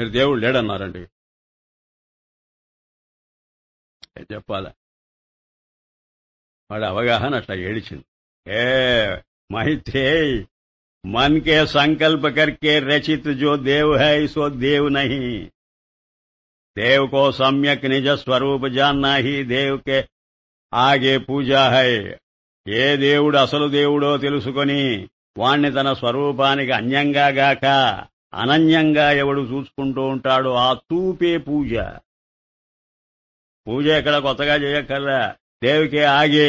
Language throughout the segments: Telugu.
మీరు దేవుడు లేడన్నారండి. చెప్పాలా? వాడి అవగాహన అట్లా ఏడిచింది. ఏ मैत्रेय मन के संकल्प करके रचित जो देव है सो देव नहीं. देव को सम्यक निज स्वरूप जानना ही देव के आगे पूजा है. ఏ దేవుడు అసలు దేవుడో తెలుసుకొని వాణ్ణి తన స్వరూపానికి అన్యంగా గాక అనన్యంగా ఎవడు చూసుకుంటూ ఉంటాడో ఆ చూపే పూజ. పూజ ఎక్కడ కొత్తగా చేయక్కర్లా, దేవుకే ఆగే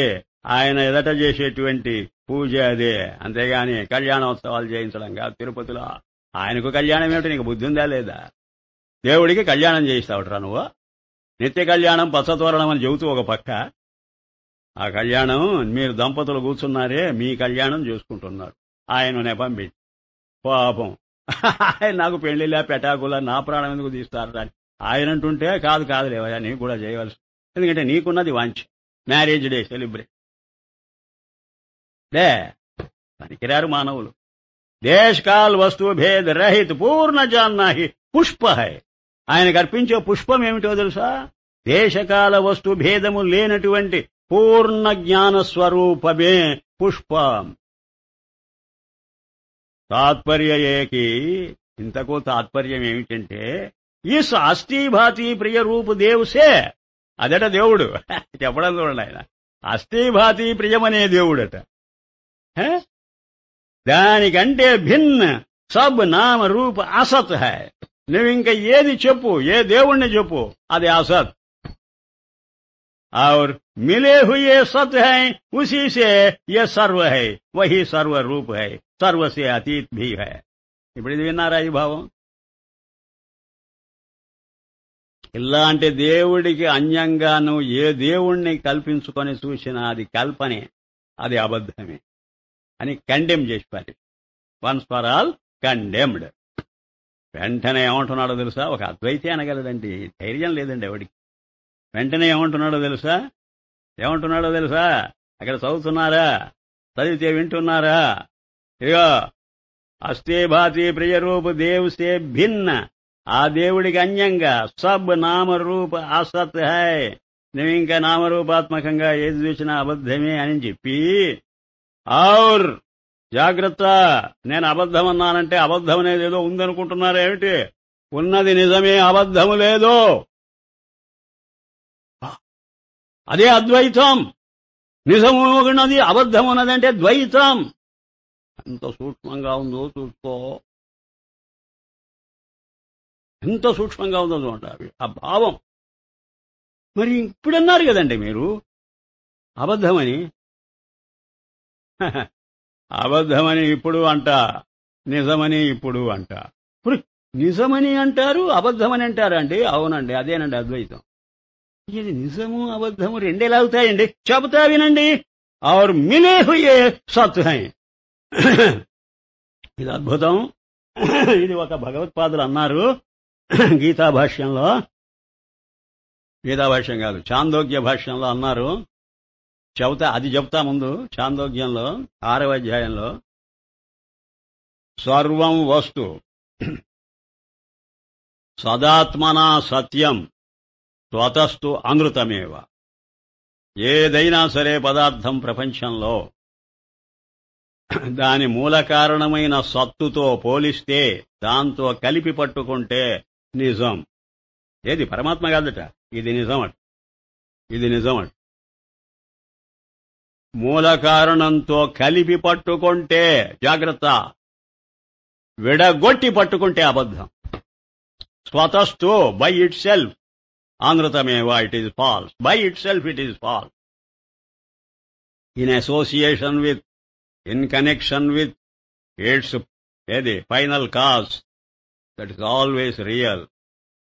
ఆయన ఎదట చేసేటువంటి పూజ అదే. అంతేగాని కళ్యాణోత్సవాలు చేయించడం కాదు. తిరుపతిలో ఆయనకు కళ్యాణం ఏమిటి? నీకు బుద్ధి ఉందా లేదా? దేవుడికి కళ్యాణం చేయిస్తావుట్రా నువ్వు? నిత్య కళ్యాణం పచ్చతోరణం అని చెబుతూ ఒక పక్క, ఆ కళ్యాణం మీరు దంపతులు కూర్చున్నారే మీ కళ్యాణం చేసుకుంటున్నారు. ఆయననే పంపించి పాపం ఆయన నాకు పెళ్లిలా పెటాకులా నా ప్రాణం ఎందుకు తీస్తారు అని ఆయన అంటుంటే కాదులేవయ్యా నీకు కూడా చేయవలసి, ఎందుకంటే నీకున్నది వాంఛ మ్యారేజ్ డే సెలబ్రేట్ డే. పనికిరారు మానవులు. దేశ్ కాల్ వస్తు భేద రహిత పూర్ణ జాన్నా హి పుష్ప హై. ఆయనకు అర్పించే పుష్పం ఏమిటో తెలుసా? దేశకాల వస్తు భేదము లేనటువంటి పూర్ణ జ్ఞాన స్వరూపమే పుష్పం. తాత్పర్య ఏకి, ఇంతకు తాత్పర్యం ఏమిటంటే ఇస్ అస్థిభాతి ప్రియ రూపు దేవుసే, అదట దేవుడు చెప్పడం చూడండి. ఆయన అస్థిభాతి ప్రియమనే దేవుడట. దానికంటే భిన్న సబ్ నామ రూప అసత్ హై. నువ్వింక ఏది చెప్పు, ఏ దేవుణ్ణి చెప్పు, అది అసత్. और मिले हुए सत है उसी से ये सर्व है, वही सर्व रूप है, सर्व से अतीत भी है. ఇప్పుడు ఇది విన్నారా ఈ భావం? ఇలాంటి దేవుడికి అన్యంగా నువ్వు ఏ దేవుణ్ణి కల్పించుకొని చూసినా అది కల్పనే, అది అబద్ధమే అని కండెమ్ చేసి పారి. Once for all condemned. వెంటనే ఏమంటున్నాడో తెలుసా? ఒక అద్వైతే అనగలదండి, ధైర్యం లేదండి ఎవడికి. వెంటనే ఏమంటున్నాడో తెలుసా? అక్కడ చదువుతున్నారా? చదివితే వింటున్నారా? ఇగో అస్థిభాతి ప్రియరూప దేవుసే భిన్న, ఆ దేవుడికి అన్యంగా సబ్ నామరూప అసత్ హై. నువ్వు ఇంకా నామరూపాత్మకంగా ఏది చూసినా అబద్ధమే అని చెప్పి, ఔర్ జాగ్రత్త, నేను అబద్ధం అన్నానంటే అబద్ధం అనేది ఏదో ఉందనుకుంటున్నారా ఏమిటి? ఉన్నది నిజమే, అబద్ధము లేదు. అదే అద్వైతం. నిజము ఉన్నది, అబద్ధం ఉన్నదంటే ద్వైతం. ఎంత సూక్ష్మంగా ఉందో చూసుకో, ఎంత సూక్ష్మంగా ఉందో చూడండి ఆ భావం. మరి ఇప్పుడన్నారు కదండి మీరు అబద్ధమని. అబద్ధమని ఇప్పుడు అంట, నిజమని ఇప్పుడు అంట. ఇప్పుడు నిజమని అంటారు, అబద్ధమని అంటారు అండి. అవునండి, అదేనండి అద్వైతం. ఇది నిజము అబద్ధము రెండేలా అవుతాయండి? చెబుతా వినండి. और मिले हुए सत हैं. ఇది అద్భుతం. ఇది ఒక భగవత్పాదులు అన్నారు గీతాభాష్యంలో. గీతాభాష్యం కాదు, చాందోగ్య భాష్యంలో అన్నారు. చెబుతా ముందు. చాందోగ్యంలో 6వ అధ్యాయంలో సర్వం వస్తు సదాత్మనా సత్యం స్వతస్తు అనృతమేవ. ఏదైనా సరే పదార్థం ప్రపంచంలో దాని మూల కారణమైన సత్తుతో పోలిస్తే, దాంతో కలిపి పట్టుకుంటే నిజం. ఏది పరమాత్మ కాదట, ఇది నిజమట. మూల కారణంతో కలిపి పట్టుకుంటే జాగ్రత్త, విడగొట్టి పట్టుకుంటే అబద్ధం. స్వతస్తు బై ఇట్ సెల్ఫ్ అనృతమేవా, it is false. By itself it is false. In association with, in connection with its final cause, that is always real.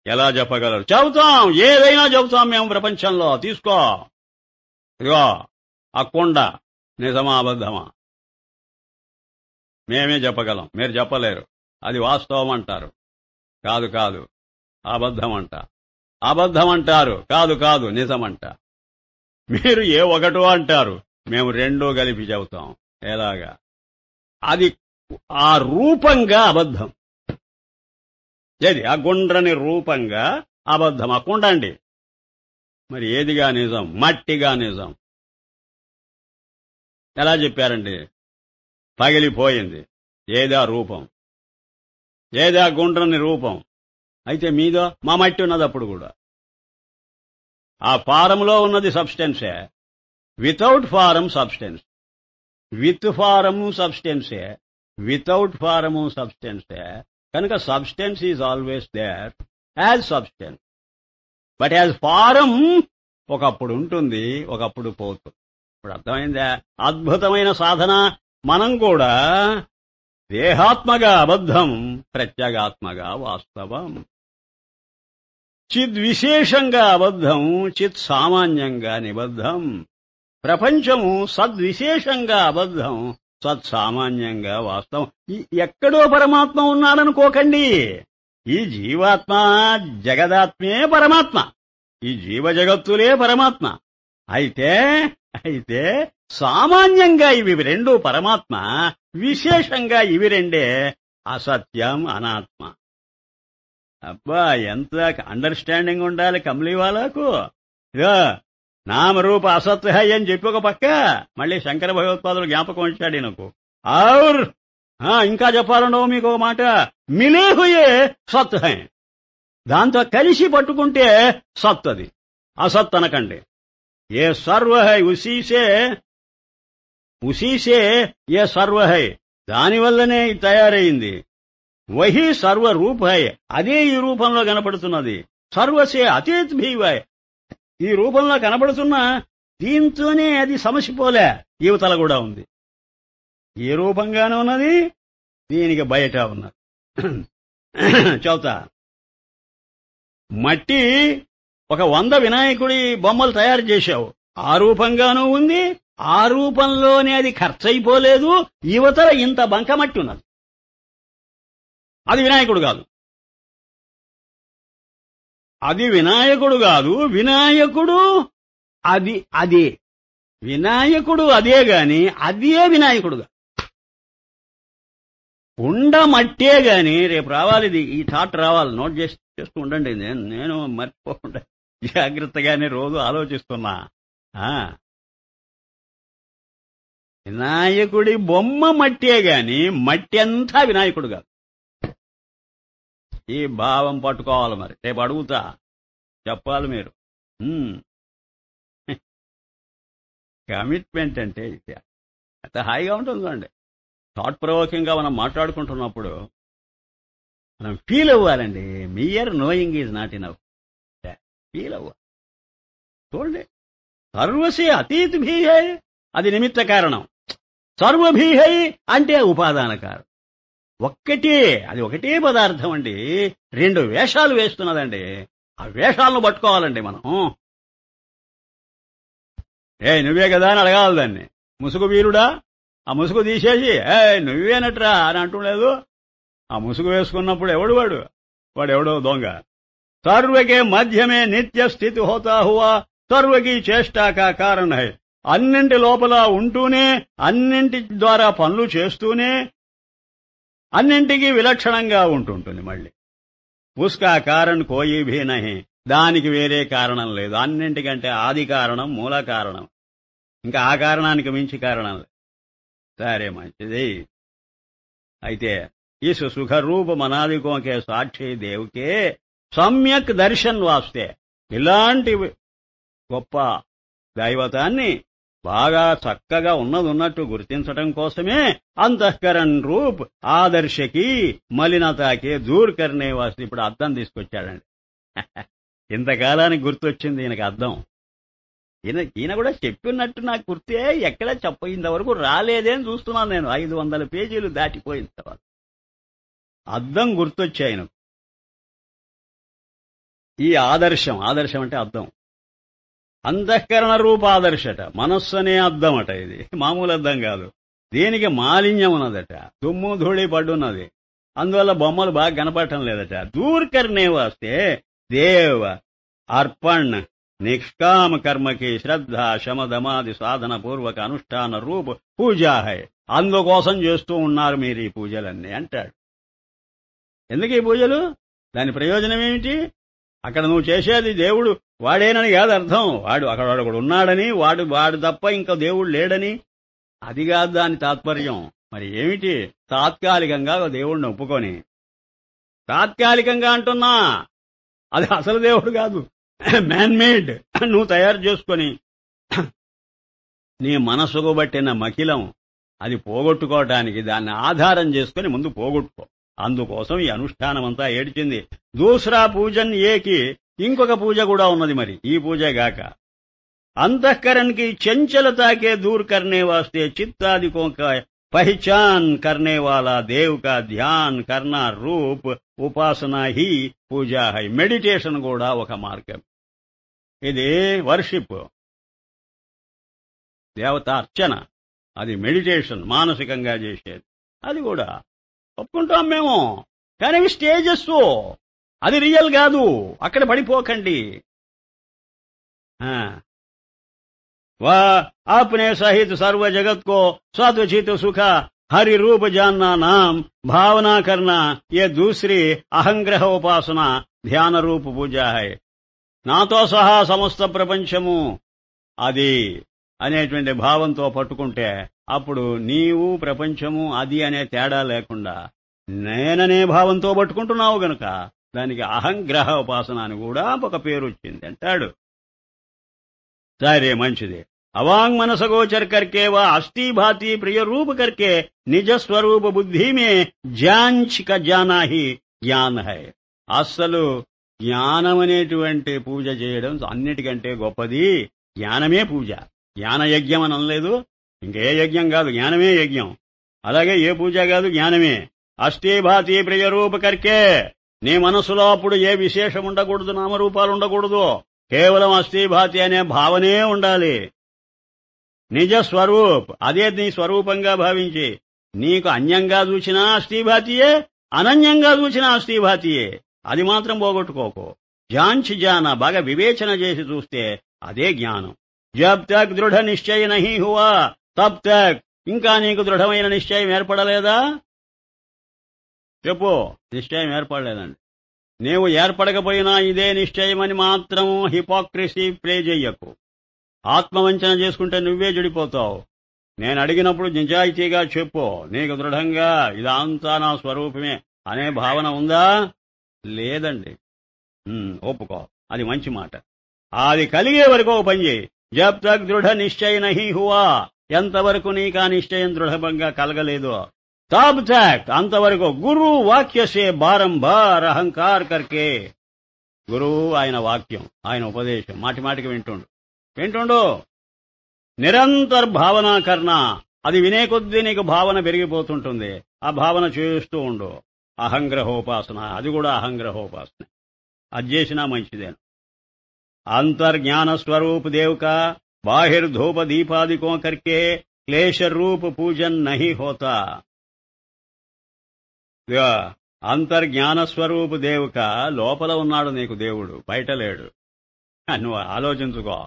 ఎలా చెప్పగలరు? చెబుతాం, ఏదైనా చెబుతాం మేము ప్రపంచంలో. తీసుకో, ఇదిగో ఆ కొండ నిజమా అబద్ధమా మేమే చెప్పగలం, మీరు చెప్పలేరు. అది వాస్తవం అంటారు, కాదు అబద్ధం అంట. అబద్ధం అంటారు, కాదు నిజమంట. మీరు ఏ ఒకటో అంటారు, మేము రెండో కలిపి చెబుతాం. ఎలాగా? అది ఆ రూపంగా అబద్ధం. ఏది ఆ గుండ్రని రూపంగా అబద్ధం. ఆ కుండ అండి. మరి ఏదిగా నిజం? మట్టిగా నిజం. ఎలా చెప్పారండి? పగిలిపోయింది. ఏదా రూపం? ఏదా గుండ్రని రూపం? అయితే మీదో మా మట్టి ఉన్నది అప్పుడు కూడా. ఆ ఫారంలో ఉన్నది సబ్స్టెన్సే. Without form substance. With form సబ్స్టెన్సే, వితౌట్ ఫారము సబ్స్టెన్సే. కనుక substance is always there as substance. But as form ఒకప్పుడు ఉంటుంది, ఒకప్పుడు పోతుంది. ఇప్పుడు అర్థమైందా? అద్భుతమైన సాధన. మనం కూడా దేహాత్మగా అబద్ధం, ప్రత్యేగాత్మగా వాస్తవం. చిద్విశేషంగా అబద్ధం, చిత్ సామాన్యంగా నిబద్ధం. ప్రపంచము సద్విశేషంగా అబద్ధం, సత్సామాన్యంగా వాస్తవం. ఎక్కడో పరమాత్మ ఉన్నాడనుకోకండి. ఈ జీవాత్మ జగదాత్మే పరమాత్మ. ఈ జీవ జగత్తులే పరమాత్మ. అయితే సామాన్యంగా ఇవి రెండు పరమాత్మ, విశేషంగా ఇవి రెండే అసత్యం, అనాత్మ. అబ్బా, ఎంత అండర్స్టాండింగ్ ఉండాలి కమలీవాలాకు. ఇదో నామరూప అసత్ హై అని చెప్పి ఒక పక్క మళ్ళీ శంకర భగవత్పాదులు జ్ఞాపకం వచ్చాడు నాకు. ఔర్ ఇంకా చెప్పాలండో మీకు ఒక మాట. మిలే హుయే సత్ హై. దాంతో కలిసి పట్టుకుంటే సత్. అది అసత్ అనకండి. ఏ సర్వ హై ఉసీసే ఏ సర్వ హై. దానివల్లనే ఇది తయారైంది. వహీ సర్వరూప్ హై. అదే ఈ రూపంలో కనపడుతున్నది. సర్వసే అతీత్ భీవై. ఈ రూపంలో కనబడుతున్నా దీంతోనే అది సమసిపోలే. యువతల కూడా ఉంది. ఏ రూపంగానే ఉన్నది, దీనికి బయట ఉన్నది. చౌతా మట్టి ఒక 100 వినాయకుడి బొమ్మలు తయారు చేశావు. ఆ రూపంగానూ ఉంది, ఆ రూపంలోనే అది ఖర్చయిపోలేదు. యువతల ఇంత బంకమట్టి ఉన్నది. అది వినాయకుడు కాదు. అది వినాయకుడు కాదు. వినాయకుడు అదే వినాయకుడు అదే గాని అదే వినాయకుడుగా ఉండమట్టే గాని. రేపు రావాలి ఇది, ఈ థాట్ రావాలి. నోట్ చేస్తూ ఉండండి. నేను మర్చిపోకుండా జాగ్రత్తగానే రోజు ఆలోచిస్తున్నా. వినాయకుడి బొమ్మ మట్టే గాని మట్టి అంతా వినాయకుడు కాదు. ఈ భావం పట్టుకోవాలి. మరి రేపు అడుగుతా, చెప్పాలి మీరు. కమిట్మెంట్ అంటే ఇది ఎంత హాయిగా ఉంటుందండి. థాట్ ప్రొవోకింగ్ గా మనం మాట్లాడుకుంటున్నప్పుడు మనం ఫీల్ అవ్వాలండి. Mere knowing is not enough. Feel అవ్వాలి. చూడండి, సర్వసే అతీత్ భీహై అది నిమిత్త కారణం. సర్వభీహై అంటే ఉపాదాన కారణం. అది ఒకటే పదార్థం అండి. 2 వేషాలు వేస్తున్నదండి. ఆ వేషాలను పట్టుకోవాలండి మనం. నువ్వే కదా అని అడగాలి దాన్ని. ముసుగు వీరుడా? ఆ ముసుగు తీసేసి నువ్వేనట్రా అని అంటుండలేదు. ఆ ముసుగు వేసుకున్నప్పుడు వాడెవడో దొంగ. సర్వకే మధ్యమే నిత్య స్థితి హోతా హువా సర్వకి చేష్టాకా కారణ హై. అన్నింటి లోపల ఉంటూనే, అన్నింటి ద్వారా పనులు చేస్తూనే, అన్నింటికీ విలక్షణంగా ఉంటుంటుంది. మళ్ళీ ఉస్కా కారణ్ కోయి భీ నహి. దానికి వేరే కారణం లేదు. అన్నింటికంటే ఆది కారణం, మూల కారణం. ఇంకా ఆ కారణానికి మించి కారణం లేదు. సరే, మంచిది. అయితే ఇస్ సుఖరూప మనాదికోకే సాక్షి దేవుకే సమ్యక్ దర్శన్ వాస్తే. ఇలాంటి గొప్ప దైవతాన్ని బాగా చక్కగా ఉన్నట్టు గుర్తించటం కోసమే అంతఃకరణ్ రూప్ ఆదర్శకి మలినతాకే దూర్ కర్నే వాస్తే. ఇప్పుడు అద్దం తీసుకొచ్చాడండి. ఇంతకాలానికి గుర్తొచ్చింది ఈయనకి అద్దం. ఈయన కూడా చెప్పినట్టు నాకు గుర్తే ఎక్కడ ఇంతవరకు రాలేదే అని చూస్తున్నాను నేను. 500 పేజీలు దాటిపోయిన తర్వాత అద్దం గుర్తొచ్చాయి ఆయనకు. ఈ ఆదర్శం అంటే అద్దం. అంతఃకరణ రూప ఆదర్శట. మనస్సు అనే అద్దం అట. ఇది మామూలు అద్దం కాదు. దీనికి మాలిన్యం ఉన్నదట. దుమ్ము ధూళి పడ్డున్నది. అందువల్ల బొమ్మలు బాగా కనపడటం లేదట. దూర్ కర్నే వాస్తే దేవ అర్పణ్ నిష్కామ కర్మకి శ్రద్ధ శమదమాది సాధన పూర్వక అనుష్ఠాన రూప పూజా హై. అందుకోసం చేస్తూ ఉన్నారు మీరు ఈ పూజలన్నీ అంటాడు. ఎందుకు ఈ పూజలు? దాని ప్రయోజనం ఏమిటి? అక్కడ నువ్వు చేసేది దేవుడు వాడేనని కాదు అర్థం. వాడు ఒకడు ఉన్నాడని, వాడు తప్ప ఇంకో దేవుడు లేడని, అది కాదు దాని తాత్పర్యం. మరి ఏమిటి? తాత్కాలికంగా దేవుడిని ఒప్పుకొని, తాత్కాలికంగా అంటున్నా, అది అసలు దేవుడు కాదు, మ్యాన్ మేడ్ నువ్వు తయారు చేసుకొని నీ మనసుకు బట్టిన మకిలం అది పోగొట్టుకోవటానికి దాన్ని ఆధారం చేసుకుని ముందు పోగొట్టుకో. అందుకోసం ఈ అనుష్ఠానం అంతా ఏడ్చింది. దూసరా పూజన్ ఏకి ఇంకొక పూజ కూడా ఉన్నది. మరి ఈ పూజే గాక अंतःकरण की चंचलता के दूर करने वास्ते चित्तादिकों का पहचान करने वाला देव का ध्यान करना रूप उपासना ही पूजा है. मेडिटेशन కూడా ఒక మార్గం. ఇది వర్షిప్, దేవత అర్చన, అది మెడిటేషన్, మానసికంగా చేసేది. అది కూడా ఒప్పుకుంటాం మేము. కానీ స్టేజెస్, అది రియల్ కాదు. అక్కడ పడిపోకండి. वह अपने सहित सर्व जगत को सत्वचित सुख हरि रूप जानना नाम भावना करना, ये दूसरी अहंग्रह उपासना ध्यान रूप पूजा है. నాతో సహా సమస్త ప్రపంచము అది అనేటువంటి భావంతో పట్టుకుంటే అప్పుడు నీవు ప్రపంచము అది అనే తేడా లేకుండా నేననే భావంతో పట్టుకుంటున్నావు గనుక దానికి అహంగ్రహ ఉపాసన అని కూడా ఒక పేరు వచ్చింది అంటాడు. సరే, మంచిది. अवांग मनस गोचर करके व अस्थि भाती प्रिय रूप करके निज स्वरूप बुद्धि में जांच का जाना ही ज्ञान है. అస్సలు జ్ఞానం అనేటువంటి పూజ చేయడం అన్నిటికంటే గొప్పది. జ్ఞానమే పూజ. జ్ఞాన యజ్ఞం అని అనలేదు, ఇంకే యజ్ఞం కాదు, జ్ఞానమే యజ్ఞం. అలాగే ఏ పూజ కాదు, జ్ఞానమే. అస్థి భాతి ప్రియ రూప కర్కే, నీ మనసులో అప్పుడు ఏ విశేషం ఉండకూడదు, నామరూపాలు ఉండకూడదు, కేవలం అస్థి భాతి అనే భావనే ఉండాలి. నిజ స్వరూప్, అదే నీ స్వరూపంగా భావించి నీకు అన్యంగా చూసినా అస్థిభాతియే, అనన్యంగా చూసినా అస్థిభాతియే. అది మాత్రం పోగొట్టుకోకు. జాంచ్ జానా, బాగా వివేచన చేసి చూస్తే అదే జ్ఞానం. జబ్ తక్ దృఢ నిశ్చయ నహీ హువా తబ్ తక్, ఇంకా నీకు దృఢమైన నిశ్చయం ఏర్పడలేదా? చెప్పు. నిశ్చయం ఏర్పడలేదండి. నీవు ఏర్పడకపోయినా ఇదే నిశ్చయమని మాత్రం హిపోక్రసీ ప్లే చెయ్యకు. ఆత్మవంచన చేసుకుంటే నువ్వే చెడిపోతావు. నేను అడిగినప్పుడు నిజాయితీగా చెప్పు. నీకు దృఢంగా ఇదంతా నా స్వరూపమే అనే భావన ఉందా? లేదండి. ఒప్పుకో, అది మంచి మాట. అది కలిగే వరకు ఓ పని చేయి. జబ్ తక్ దృఢ నిశ్చయ నహీ హువా, ఎంతవరకు నీకు ఆ నిశ్చయం దృఢంగా కలగలేదు, తబ్ తక్, అంతవరకు గురు వాక్యసే బారంబార్ అహంకార్ కర్కే. గురువు ఆయన వాక్యం, ఆయన ఉపదేశం మాటి మాటికి వింటుండు. నిరంతర్ భావన కర్ణ, అది వినే కొద్దీ నీకు భావన పెరిగిపోతుంటుంది. ఆ భావన చేస్తూ ఉండు. అహంగ్రహోపాసన, అది కూడా అహంగ్రహోపాసన. అది చేసినా మంచిదేను. అంతర్జ్ఞాన స్వరూప్ దేవ్ కా బాహిర్ ధూప దీపాదికో కర్కే క్లేశ రూప్ పూజన్ నహీ హోతా. అంతర్జ్ఞాన స్వరూప్ దేవ్ కా, లోపల ఉన్నాడు నీకు దేవుడు, బయట లేడు. నువ్వు ఆలోచించుకో.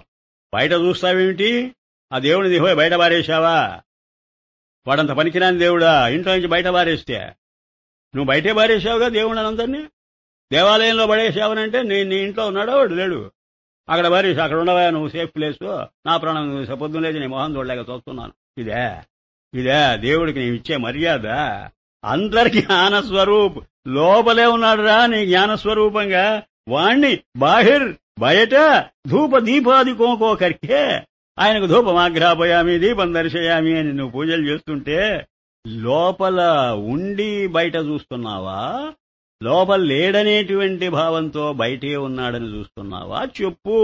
బయట చూస్తావేమిటి? ఆ దేవుడిని దిహోయ్ బయట పారేశావా? వాడంత పనికిరాని దేవుడా? ఇంట్లో నుంచి బయట పారేస్తే నువ్వు బయటే పారేశావుగా దేవుడిని అందరినీ. దేవాలయంలో పడేశావనంటే నీ ఇంట్లో ఉన్నాడా? వాడు లేడు. అక్కడ పారేసి అక్కడ ఉండవా నువ్వు, సేఫ్ ప్లేస్. నా ప్రాణం పొద్దున లేచి నీ మొహం చూడలేక చూస్తున్నాను. ఇదే దేవుడికి నీవు ఇచ్చే మర్యాద. అంతర్జ్ఞాన స్వరూప్, లోపలే ఉన్నాడురా నీ జ్ఞాన స్వరూపంగా. వాణ్ణి బాహిర్, బయట ధూప దీపాదికోకో కర్కే, ఆయనకు ధూపమాగ్రాపయామి దీపం దర్శయామి అని నువ్వు పూజలు చేస్తుంటే లోపల ఉండి బయట చూస్తున్నావా? లోపల లేడనేటువంటి భావంతో బయటే ఉన్నాడని చూస్తున్నావా? చెప్పు.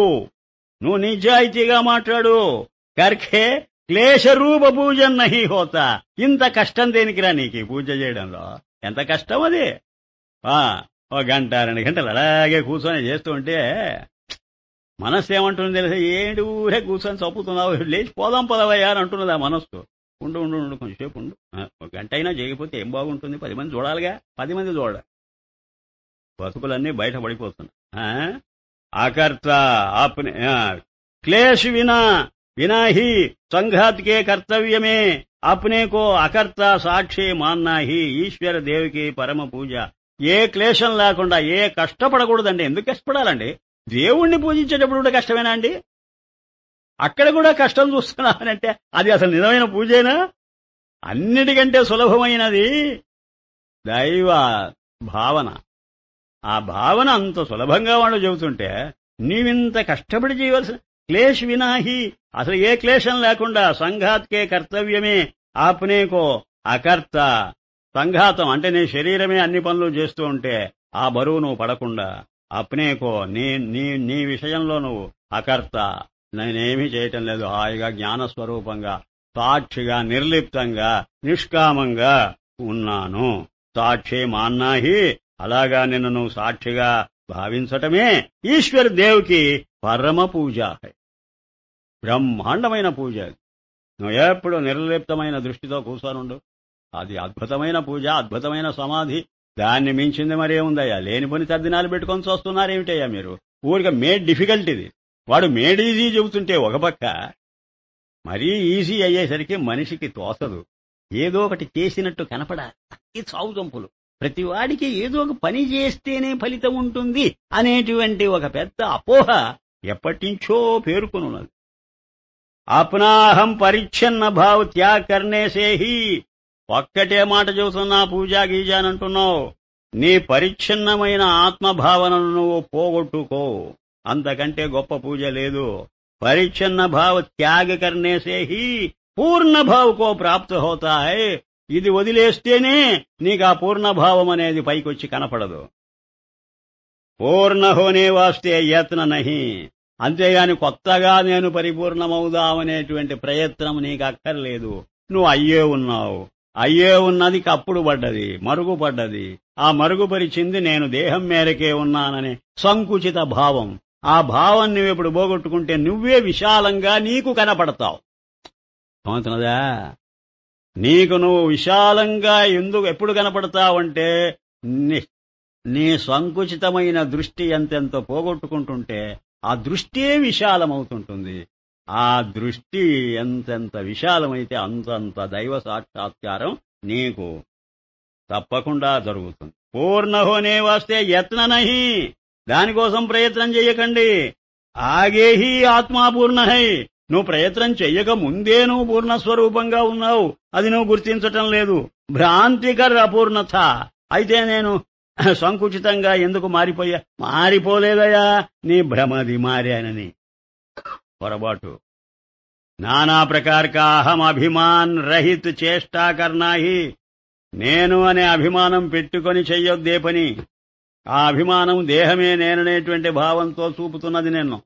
నువ్వు నిజాయితీగా మాట్లాడు. కర్కే క్లేశ రూప పూజ నహీ హోతా. ఇంత కష్టం దేనికిరా నీకు పూజ చేయడంలో? ఎంత కష్టం అది. ఓ గంట 2 గంటలు అలాగే కూర్చొని చేస్తూ ఉంటే మనస్సు ఏమంటుంది తెలుసా? ఏంటి ఊరే కూర్చొని చప్పుతున్నావు, లేచి పోదాం పదవయ్యా అని అంటున్నది ఆ మనస్సు. ఉండు కొంచెంసేపు ఉండు. 1 గంట అయినా చేయకపోతే ఏం బాగుంటుంది? 10 మంది చూడాలిగా. 10 మంది చూడ బతుకులన్నీ బయట పడిపోతున్నాయి. అకర్త ఆప్నే క్లేశ్ వినా ही संघात के कर्तव्य में अपने को अकर्ता साक्षी मानना ही ईश्वर देव की परम पूजा. ఏ క్లేశం లేకుండా ఏ కష్టపడకూడదండి. ఎందుకు కష్టపడాలండి? దేవుణ్ణి పూజించేటప్పుడు కూడా కష్టమేనా అండి? అక్కడ కూడా కష్టం చూస్తున్నానంటే అది అసలు నిజమైన పూజేనా? అన్నిటికంటే సులభమైనది దైవ భావన. ఆ భావన అంత సులభంగా వాళ్ళు చెబుతుంటే నీవింత కష్టపడి చేయవలసిన క్లేశ వినాహి, అసలు ఏ క్లేశం లేకుండా సంఘాత్కే కర్తవ్యమే ఆప్నేకో అకర్త. సంఘాతం అంటే నీ శరీరమే అన్ని పనులు చేస్తూ ఉంటే ఆ బరువు నువ్వు పడకుండా అప్నేకో నీ విషయంలో నువ్వు అకర్త, నేనేమీ చేయటం లేదు, హాయిగా జ్ఞానస్వరూపంగా సాక్షిగా నిర్లిప్తంగా నిష్కామంగా ఉన్నాను. సాక్షి మాన్నాహి, అలాగా నిన్ను నువ్వు సాక్షిగా భావించటమే ఈశ్వర్ దేవుకి పరమ పూజ, బ్రహ్మాండమైన పూజ. నువ్వు ఎప్పుడు నిర్లిప్తమైన దృష్టితో కూర్చోనుండు, అది అద్భుతమైన పూజ, అద్భుతమైన సమాధి. దాన్ని మించింది మరేముందయ్యా? లేని పని తద్దినాలు పెట్టుకొని చూస్తున్నారేమిటయ్యా మీరు? ఊరిక మేడ్ డిఫికల్ట్ ఇది. వాడు మేడ్ ఈజీ చెబుతుంటే ఒక పక్క, మరీ ఈజీ అయ్యేసరికి మనిషికి తోసదు. ఏదో ఒకటి చేసినట్టు కనపడాలి. ఈ చావు చంపులు ప్రతివాడికి ఏదో ఒక పని చేస్తేనే ఫలితం ఉంటుంది అనేటువంటి ఒక పెద్ద అపోహ ఎప్పటించో పేరుకొనున్నది. అప్నాహం పరిచ్ఛన్న భావ త్యాగ కర్నేసేహి. ఒక్కటే మాట చెబుతున్నా, పూజా గీజానంటున్నావు. నీ పరిచ్ఛిన్నమైన ఆత్మభావనను నువ్వు పోగొట్టుకో, అంతకంటే గొప్ప పూజ లేదు. పరిచ్ఛన్న భావ త్యాగ కర్నేసేహి పూర్ణ భావకో ప్రాప్త హోతా హై. ఇది వదిలేస్తేనే నీకు ఆ పూర్ణభావం అనేది పైకొచ్చి కనపడదు. పూర్ణ హోనే వాస్తే యత్న నహి. అంతేగాని కొత్తగా నేను పరిపూర్ణమవుదామనేటువంటి ప్రయత్నం నీకు అక్కర్లేదు. నువ్వు అయ్యే ఉన్నావు. అయ్యే ఉన్నది కప్పుడు పడ్డది, మరుగుపడ్డది. ఆ మరుగుపరిచింది నేను దేహం మేరకే ఉన్నాననే సంకుచిత భావం. ఆ భావం నువ్వెప్పుడు పోగొట్టుకుంటే నువ్వే విశాలంగా నీకు కనపడతావు. అవుతున్నదా? నీకు నువ్వు విశాలంగా ఎప్పుడు కనపడతావంటే నీ సంకుచితమైన దృష్టి ఎంతెంత పోగొట్టుకుంటుంటే ఆ దృష్టే విశాలమవుతుంటుంది. ఆ దృష్టి ఎంతెంత విశాలమైతే అంతంత దైవ సాక్షాత్కారం నీకు తప్పకుండా జరుగుతుంది. పూర్ణహోనే వాస్తే యత్న నహి. దానికోసం ప్రయత్నం చెయ్యకండి. ఆగేహి ఆత్మాపూర్ణహై. నువ్వు ప్రయత్నం చెయ్యక ముందే నువ్వు పూర్ణస్వరూపంగా ఉన్నావు, అది నువ్వు గుర్తించటం లేదు. భ్రాంతికర్ అపూర్ణత. అయితే నేను సంకుచితంగా ఎందుకు మారిపోలేదయా? నీ భ్రమది మారానని పొరపాటు. నానా ప్రకార కా అహం అభిమాన్ రహిత్ చేష్టా కర్నాహి. నేను అనే అభిమానం పెట్టుకొని చెయ్యొద్దే పని. ఆ అభిమానం దేహమే నేననేటువంటి భావంతో చూపుతున్నది. నిన్ను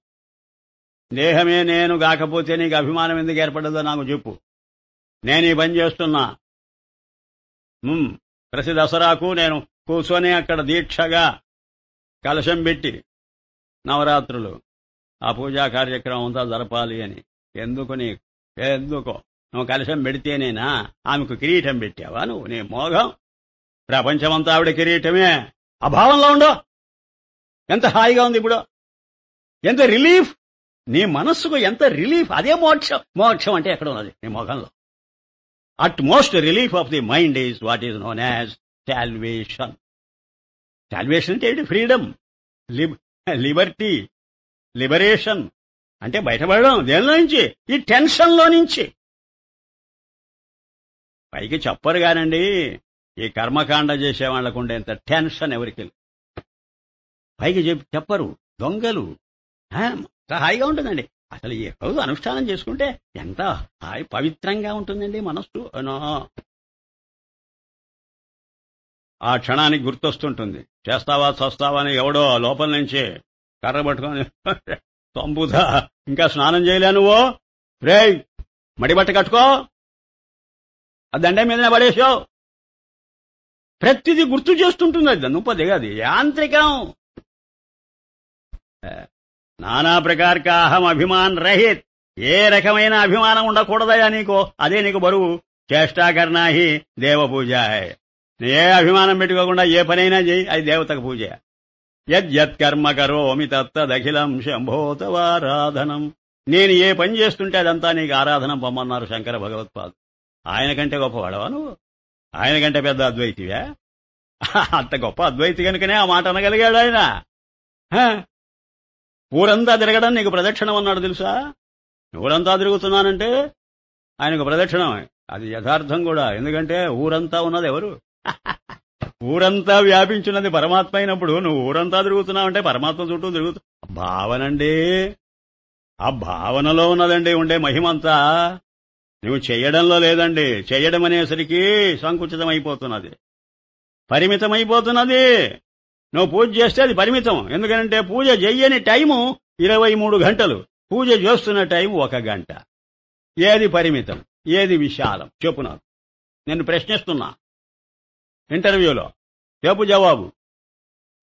దేహమే నేను కాకపోతే నీకు అభిమానం ఎందుకు ఏర్పడదో నాకు చెప్పు. నేను ఈ పని చేస్తున్నా. ప్రతి దసరాకు నేను కూర్చొని అక్కడ దీక్షగా కలశం పెట్టి నవరాత్రులు ఆ పూజా కార్యక్రమం అంతా జరపాలి అని. ఎందుకో నువ్వు కలశం పెడితేనేనా ఆమెకు కిరీటం పెట్టావా? నువ్వు నీ మోగం. ప్రపంచమంతా ఆవిడ కిరీటమే. ఆ భావంలో ఉండో. ఎంత హాయిగా ఉంది ఇప్పుడు, ఎంత రిలీఫ్. నీ మనస్సుకు ఎంత రిలీఫ్. అదే మోక్షం. మోక్షం అంటే ఎక్కడ ఉన్నది? నీ మోగంలో. At most relief of the mind is what is known as salvation. Salvation అంటే ఏంటి? ఫ్రీడమ్, లిబర్టీ, లిబరేషన్ అంటే బయటపడడం. దేనిలో నుంచి? ఈ టెన్షన్లో నుంచి. పైకి చెప్పరు కానండి, ఈ కర్మకాండ చేసేవాళ్లకు ఉండేంత టెన్షన్ ఎవరికి పైకి చెప్పరు. దొంగలు. హాయిగా ఉంటుందండి. అసలు ఈ రోజు అనుష్ఠానం చేసుకుంటే ఎంత హాయి పవిత్రంగా ఉంటుందండి మనస్సు. ఆ క్షణానికి గుర్తొస్తుంటుంది. చేస్తావా చస్తావా అని ఎవడో లోపల నుంచి కర్ర పట్టుకొని చంపుతా, ఇంకా స్నానం చేయలే నువ్వు, రేయ్ మడిబట్ట కట్టుకో, ఆ దండే మీదనే పడేసావు. ప్రతిదీ గుర్తు చేస్తుంటుంది. అది దుంపది అది యాంత్రికం. నానా ప్రకార కా అహం అభిమాన్ రహిత్. ఏ రకమైన అభిమానం ఉండకూడదయా నీకు. అదే నీకు బరువు. చేష్టా కర్నాహి దేవపూజ. ఏ అభిమానం పెట్టుకోకుండా ఏ పనైనా చేయి, అది దేవతకు పూజ. యత్కర్మ కరోమి తత్తదఖిలం శంభోతవారాధనం. నేను ఏ పని చేస్తుంటే అదంతా నీకు ఆరాధన పొమ్మన్నారు శంకర భగవత్పాదు. ఆయన కంటే గొప్పవాడవా నువ్వు? ఆయన కంటే పెద్ద అద్వైతివా? అంత గొప్ప అద్వైతి కనుకనే ఆ మాట అనగలిగాడు ఆయన. హ? ఊరంతా తిరగడం నీకు ప్రదక్షిణం అన్నాడు తెలుసా? ఊరంతా తిరుగుతున్నానంటే ఆయనకు ప్రదక్షిణం. అది యథార్థం కూడా. ఎందుకంటే ఊరంతా ఉన్నది ఎవరు? ఊరంతా వ్యాపించినది పరమాత్మ అయినప్పుడు నువ్వు ఊరంతా తిరుగుతున్నావంటే పరమాత్మ చుట్టూ తిరుగుతు భావనండి. ఆ భావనలో ఉన్నదండి ఉండే మహిమంతా. నువ్వు చెయ్యడంలో లేదండి. చెయ్యడం అనేసరికి సంకుచితమైపోతున్నది, పరిమితమైపోతున్నది. నువ్వు పూజ చేస్తే అది పరిమితం. ఎందుకంటే పూజ చెయ్యని టైము 23 గంటలు, పూజ చేస్తున్న టైం 1 గంట. ఏది పరిమితం, ఏది విశాలం చెప్పు నాకు. నేను ప్రశ్నిస్తున్నా ఇంటర్వ్యూలో. చెప్పు జవాబు.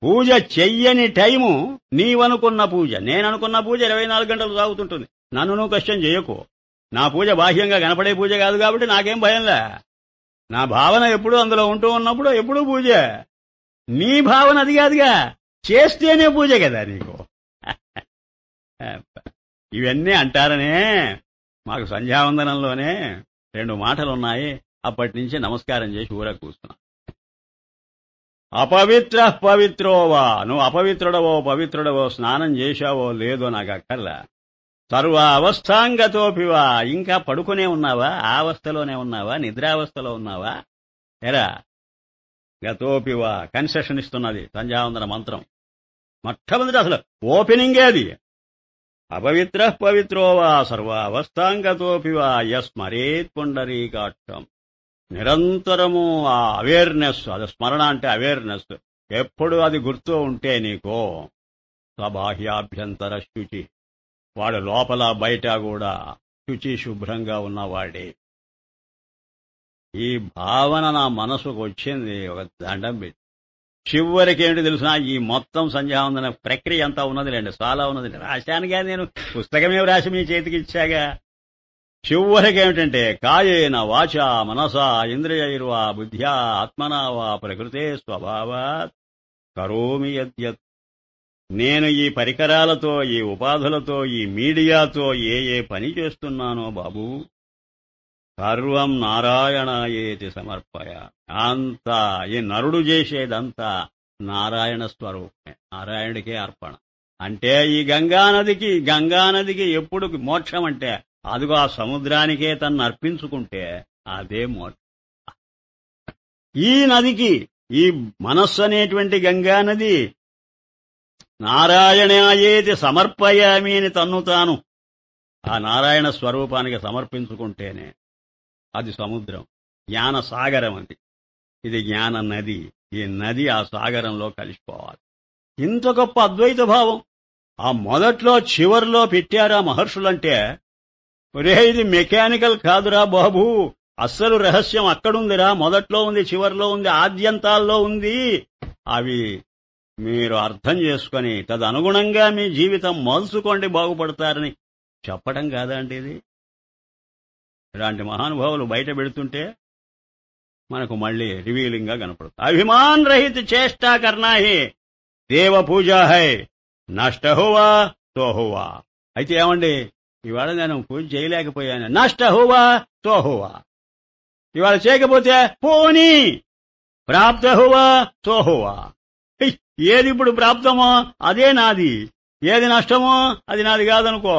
పూజ చెయ్యని టైము నీవనుకున్న పూజ, నేననుకున్న పూజ 24 గంటలు సాగుతుంటుంది. నన్ను నువ్వు క్వశ్చన్ చేయకు. నా పూజ బాహ్యంగా కనపడే పూజ కాదు కాబట్టి నాకేం భయంలే. నా భావన ఎప్పుడూ అందులో ఉంటూ ఉన్నప్పుడు ఎప్పుడూ పూజే. నీ భావన అది కాదుగా, చేస్తేనే పూజ కదా నీకు. ఇవన్నీ అంటారనే మాకు సంధ్యావందనంలోనే 2 మాటలున్నాయి. అప్పటి నుంచి నమస్కారం చేసి ఊర కూర్చున్నా. అపవిత్ర పవిత్రోవా, నువ్వు అపవిత్రుడవో పవిత్రుడవో, స్నానం చేశావో లేదో నాకు అక్కర్లా. సర్వ అవస్థాంగతోపివా, ఇంకా పడుకునే ఉన్నావా? ఆ అవస్థలోనే ఉన్నావా? నిద్రావస్థలో ఉన్నావా? ఎరా గతోపివా. కన్సెషన్ ఇస్తున్నది సంధ్యావందన మంత్రం. మొట్టమొదటి అసలు ఓపెనింగే అది. అపవిత్ర పవిత్రోవా సర్వ అవస్థాంగతోపివా యస్మరేత్ పుండరీకాక్షం. నిరంతరము ఆ అవేర్నెస్, అది స్మరణ అంటే అవేర్నెస్. ఎప్పుడు అది గుర్తు ఉంటే నీకో సబాహ్యాభ్యంతర శుచి, వాడు లోపల బయట కూడా శుచి శుభ్రంగా ఉన్నవాడే. ఈ భావన నా మనసుకు వచ్చింది. ఒక దండం పెట్టి చివరికి ఏంటి తెలిసిన, ఈ మొత్తం సంధ్యావందన ప్రక్రియ అంతా ఉన్నదిలేండి, చాలా ఉన్నది. రాశానుగా నేను, పుస్తకమే రాసి మీ చేతికి ఇచ్చాగా. చివరికి ఏమిటంటే కాయేన వాచా మనసా ఇంద్రియైర్వా బుద్ధ్యా ఆత్మనా వా ప్రకృతే స్వభావాత్ కరోమి యద్యత్. నేను ఈ పరికరాలతో, ఈ ఉపాధులతో, ఈ మీడియాతో ఏ పని చేస్తున్నానో బాబూ, సర్వం నారాయణాయేతి సమర్పయ. అంతా ఈ నరుడు చేసేదంతా నారాయణ స్వరూపమే, నారాయణుడికే అర్పణ. అంటే ఈ గంగానదికి ఎప్పుడు మోక్షం అంటే అదిగో ఆ సముద్రానికే తన్ను అర్పించుకుంటే అదే మోక్షం. ఈ నదికి, ఈ మనస్సు అనేటువంటి గంగానది నారాయణాయేతి సమర్పయామి అని తన్ను తాను ఆ నారాయణ స్వరూపానికి సమర్పించుకుంటేనే అది సముద్రం, జ్ఞాన సాగరం. అది ఇది జ్ఞాన నది. ఈ నది ఆ సాగరంలో కలిసిపోవాలి. ఇంత గొప్ప అద్వైత భావం ఆ మొదట్లో చివర్లో పెట్టారా మహర్షులంటే, ఒరే ఇది మెకానికల్ కాదురా బాబు, అస్సలు రహస్యం అక్కడుందిరా. మొదట్లో ఉంది, చివర్లో ఉంది, ఆద్యంతాల్లో ఉంది. అవి మీరు అర్థం చేసుకుని తదనుగుణంగా మీ జీవితం మలుచుకోండి, బాగుపడతారని చెప్పడం కాదా అండి ఇది? ఇలాంటి మహానుభావులు బయట పెడుతుంటే మనకు మళ్ళీ రివీలింగ్ గా కనపడుతుంది. అభిమాన్ రహిత చేష్టా కర్నా హి దేవ పూజా హై, నష్ట హువా తో హువా. అయితే ఏమండి, ఇవాళ నేను పూజ చేయలేకపోయాను, నష్ట హువా తో హువా. ఇవాళ చేయకపోతే పోనీ ప్రాప్త హువా తో హువా. ఏది ఇప్పుడు ప్రాప్తమో అదే నాది, ఏది నష్టమో అది నాది కాదనుకో.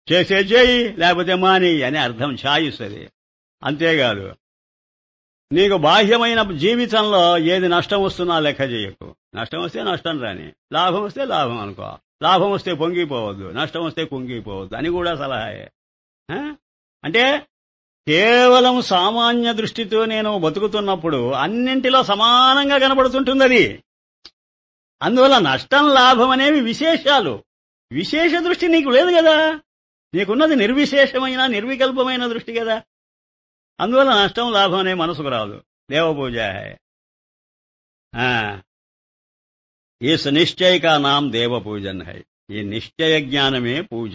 చేసే చేయి, లేకపోతే మాని అని అర్థం ఛాయిస్తుంది. అంతేకాదు, నీకు బాహ్యమైన జీవితంలో ఏది నష్టం వస్తున్నా లెక్క చేయకు. నష్టం వస్తే నష్టం రాని, లాభం వస్తే లాభం అనుకో. లాభం వస్తే పొంగిపోవద్దు, నష్టం వస్తే కుంగిపోవద్దు అని కూడా సలహాయే. అంటే కేవలం సామాన్య దృష్టితో నేను బతుకుతున్నప్పుడు అన్నింటిలో సమానంగా కనబడుతుంటుంది అది. అందువల్ల నష్టం లాభం అనేవి విశేషాలు. విశేష దృష్టి నీకు లేదు కదా, నీకున్నది నిర్విశేషమైన నిర్వికల్పమైన దృష్టి కదా. అందువల్ల నష్టం లాభం అనే మనసుకు రాదు. దేవపూజ ఇస్ నిశ్చయ కా నామ్ దేవపూజన్ హై. ఈ నిశ్చయ జ్ఞానమే పూజ,